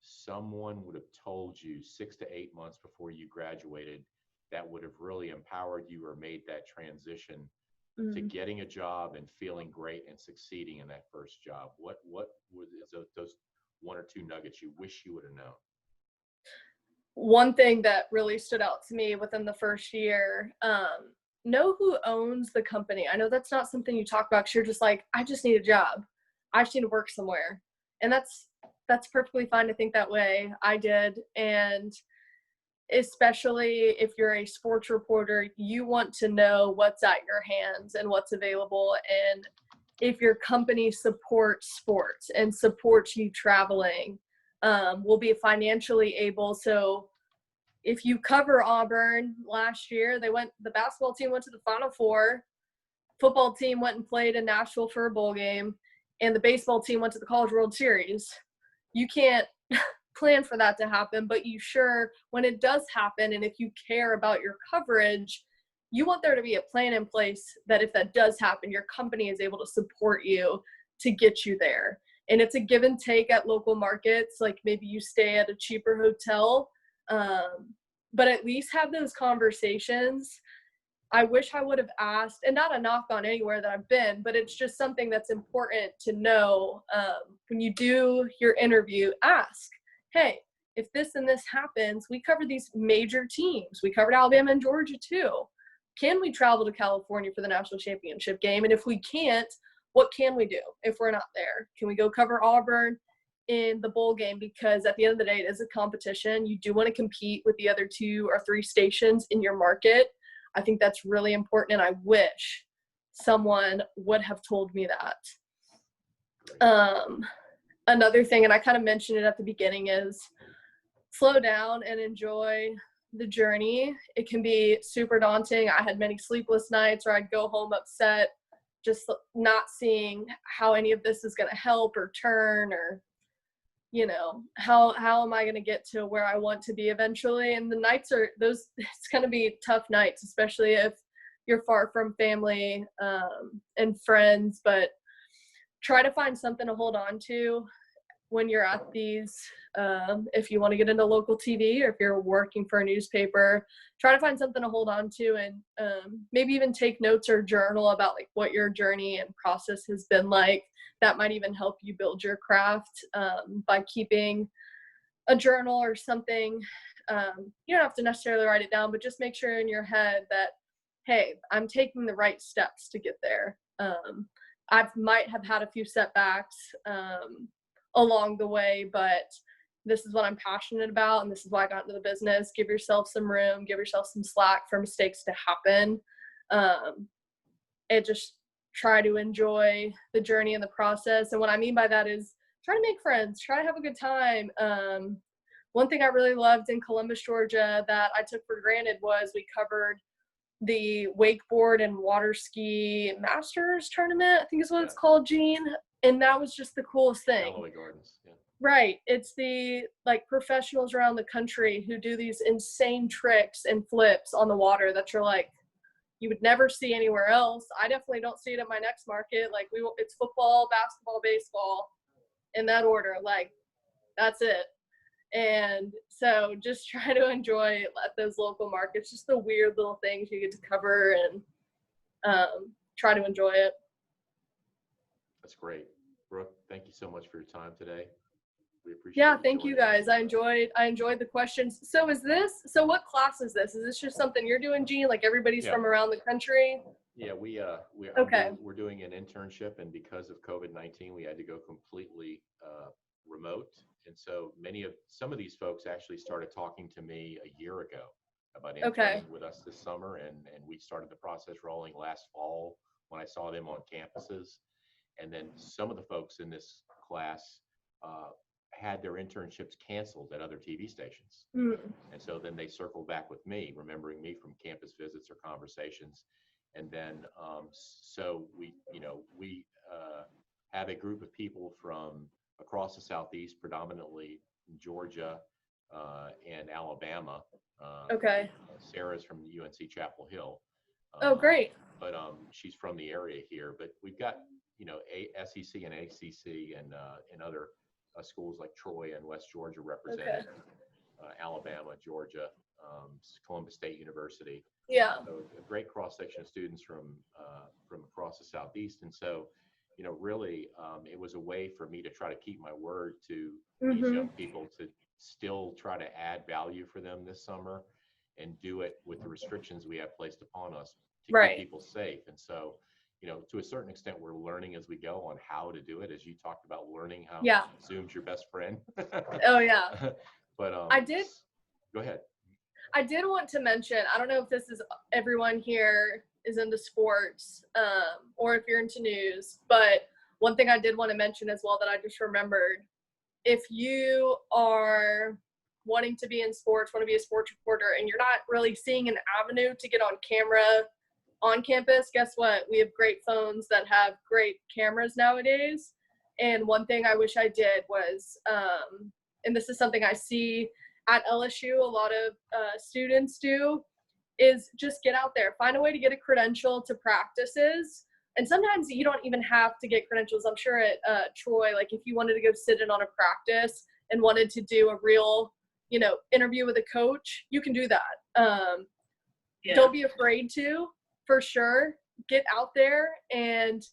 someone would have told you 6 to 8 months before you graduated that would have really empowered you or made that transition to getting a job and feeling great and succeeding in that first job? What were those one or two nuggets you wish you would have known?
One thing that really stood out to me within the first year, know who owns the company. I know that's not something you talk about because you're just like, I just need a job. I just need to work somewhere. And that's perfectly fine to think that way. I did. And especially if you're a sports reporter, you want to know what's at your hands and what's available. And if your company supports sports and supports you traveling, will be financially able. So if you cover Auburn last year, the basketball team went to the Final Four, football team went and played in Nashville for a bowl game, and the baseball team went to the College World Series. You can't plan for that to happen, but you sure, when it does happen, and if you care about your coverage, you want there to be a plan in place that if that does happen, your company is able to support you to get you there. And it's a give and take at local markets. Like maybe you stay at a cheaper hotel, but at least have those conversations. I wish I would have asked, and not a knock on anywhere that I've been, but it's just something that's important to know. When you do your interview, ask, hey, if this and this happens, we cover these major teams. We covered Alabama and Georgia too. Can we travel to California for the national championship game? And if we can't, what can we do if we're not there? Can we go cover Auburn in the bowl game? Because at the end of the day, it is a competition. You do want to compete with the other 2 or 3 stations in your market. I think that's really important, and I wish someone would have told me that. Another thing, and I kind of mentioned it at the beginning, is slow down and enjoy the journey. It can be super daunting. I had many sleepless nights where I'd go home upset, just not seeing how any of this is going to help or turn, or, how am I going to get to where I want to be eventually? And the nights it's going to be tough nights, especially if you're far from family and friends, but try to find something to hold on to when you're at these, if you want to get into local TV or if you're working for a newspaper, try to find something to hold on to, and maybe even take notes or journal about like what your journey and process has been like. That might even help you build your craft by keeping a journal or something. You don't have to necessarily write it down, but just make sure in your head that, hey, I'm taking the right steps to get there. I might have had a few setbacks along the way, but this is what I'm passionate about, and this is why I got into the business. Give yourself some room, give yourself some slack for mistakes to happen, and just try to enjoy the journey and the process. And what I mean by that is try to make friends, try to have a good time. One thing I really loved in Columbus, Georgia that I took for granted was we covered the wakeboard and water ski masters tournament, I think is what it's called, Gene. And that was just the coolest thing.
Galloway Gardens, yeah.
Right. It's the like professionals around the country who do these insane tricks and flips on the water that you're like, you would never see anywhere else. I definitely don't see it at my next market. Like it's football, basketball, baseball in that order. Like that's it. And so just try to enjoy at those local markets, just the weird little things you get to cover, and try to enjoy it.
That's great. Brooke, thank you so much for your time today. We appreciate
Yeah, thank you guys. I enjoyed the questions. So what class is this? Is this just something you're doing, Gene? Like everybody's from around the country?
Yeah, we're doing an internship, and because of COVID-19, we had to go completely remote. And so some of these folks actually started talking to me a year ago about interning with us this summer, and we started the process rolling last fall when I saw them on campuses. And then some of the folks in this class had their internships canceled at other TV stations. And so then they circled back with me, remembering me from campus visits or conversations. And then so we have a group of people from across the Southeast, predominantly Georgia and Alabama. Sarah's from UNC Chapel Hill.
Oh, great.
But she's from the area here. But we've got, SEC and ACC and other schools like Troy and West Georgia represented, Alabama, Georgia, Columbus State University.
Yeah.
So a great cross-section of students from across the Southeast. And so, really, it was a way for me to try to keep my word to these young people, to still try to add value for them this summer and do it with the restrictions we have placed upon us to keep people safe. And so, to a certain extent, we're learning as we go on how to do it, as you talked about learning how Zoom's your best friend.
Oh, yeah.
But go ahead.
I did want to mention, I don't know if this is everyone here is into sports or if you're into news, but one thing I did want to mention as well that I just remembered, if you are wanting to be in sports, want to be a sports reporter, and you're not really seeing an avenue to get on camera on campus, guess what? We have great phones that have great cameras nowadays. And one thing I wish I did was, and this is something I see at LSU, a lot of students do, is just get out there, find a way to get a credential to practices. And sometimes you don't even have to get credentials. I'm sure at Troy, like if you wanted to go sit in on a practice and wanted to do a real, interview with a coach, you can do that. Don't be afraid to, for sure. Get out there and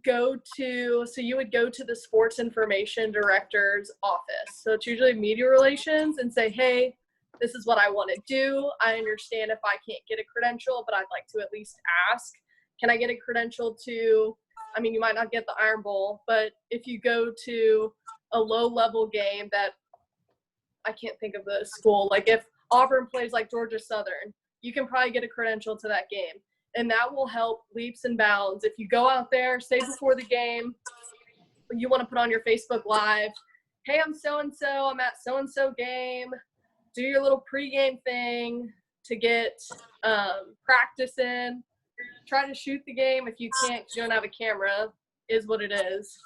so you would go to the sports information director's office. So it's usually media relations, and say, hey, this is what I want to do. I understand if I can't get a credential, but I'd like to at least ask, can I get a credential to, you might not get the Iron Bowl, but if you go to a low-level game that I can't think of the school, like if Auburn plays like Georgia Southern, you can probably get a credential to that game. And that will help leaps and bounds. If you go out there, say before the game, you want to put on your Facebook Live, hey, I'm so-and-so, I'm at so-and-so game, do your little pregame thing to get practice in. Try to shoot the game. If you can't because you don't have a camera, is what it is.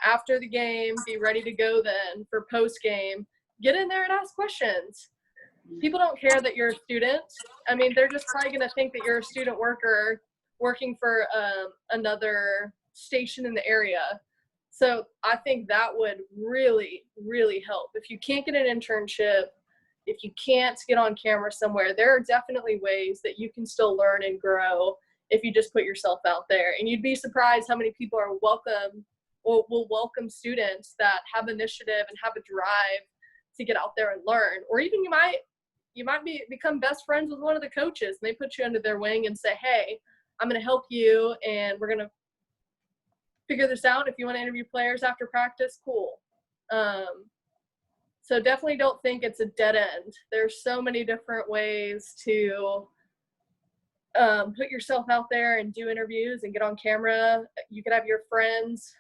After the game, be ready to go then for post-game. Get in there and ask questions. People don't care that you're a student. They're just probably going to think that you're a student worker working for another station in the area. So I think that would really, really help. If you can't get an internship, if you can't get on camera somewhere, there are definitely ways that you can still learn and grow if you just put yourself out there. And you'd be surprised how many people are welcome or will welcome students that have initiative and have a drive to get out there and learn. Or even you might become best friends with one of the coaches, and they put you under their wing and say, hey, I'm going to help you, and we're going to figure this out. If you want to interview players after practice, cool. So definitely don't think it's a dead end. There's so many different ways to put yourself out there and do interviews and get on camera. You could have your friends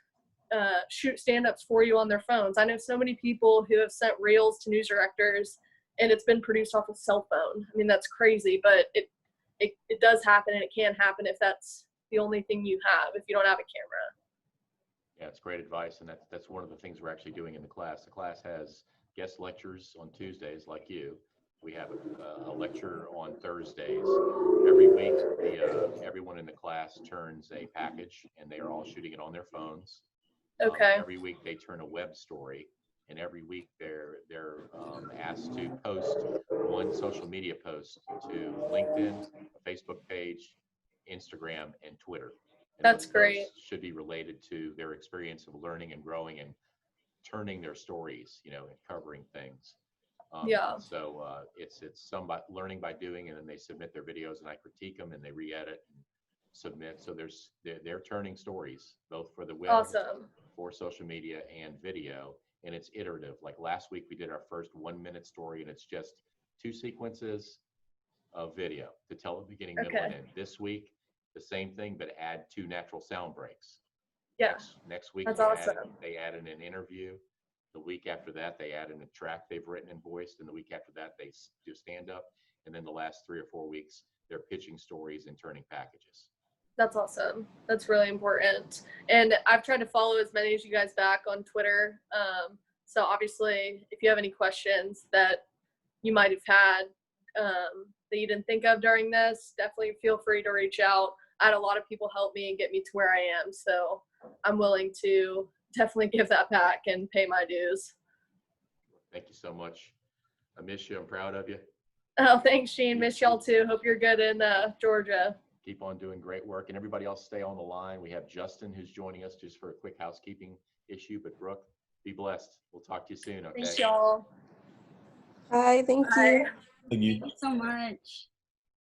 shoot stand-ups for you on their phones. I know so many people who have sent reels to news directors, and it's been produced off a cell phone. I mean, that's crazy, but it does happen, and it can happen if that's the only thing you have, if you don't have a camera.
Yeah, it's great advice, and that's one of the things we're actually doing in the class. The class has guest lectures on Tuesdays, like you. We have a lecture on Thursdays. Every week, everyone in the class turns a package, and they are all shooting it on their phones.
Okay.
Every week they turn a web story, and every week they're asked to post one social media post to LinkedIn, a Facebook page, Instagram, and Twitter. And
That's
those
great.
posts should be related to their experience of learning and growing and turning their stories, and covering things.
Yeah.
So it's somebody learning by doing, and then they submit their videos, and I critique them, and they re-edit and submit. So they're turning stories both for the web,
Awesome.
for social media, and video, and it's iterative. Like last week, we did our first 1-minute story, and it's just 2 sequences of video to tell the beginning, middle, and end. This week, the same thing, but add 2 natural sound breaks.
Yeah.
Next week,
That's
they
awesome.
added an interview. The week after that, they add in a track they've written and voiced, and the week after that, they do stand up. And then the last 3 or 4 weeks, they're pitching stories and turning packages.
That's awesome. That's really important. And I've tried to follow as many as you guys back on Twitter. So obviously, if you have any questions that you might have had that you didn't think of during this, definitely feel free to reach out. I had a lot of people help me and get me to where I am. So I'm willing to definitely give that back and pay my dues.
Thank you so much. I miss you. I'm proud of you.
Oh, thanks, Sheen. Miss y'all too. Hope you're good in Georgia.
Keep on doing great work. And everybody else stay on the line. We have Justin who's joining us just for a quick housekeeping issue. But Brooke, be blessed. We'll talk to you soon, okay?
Thanks, y'all.
Hi, thank you.
Thank you.
Thank you so much.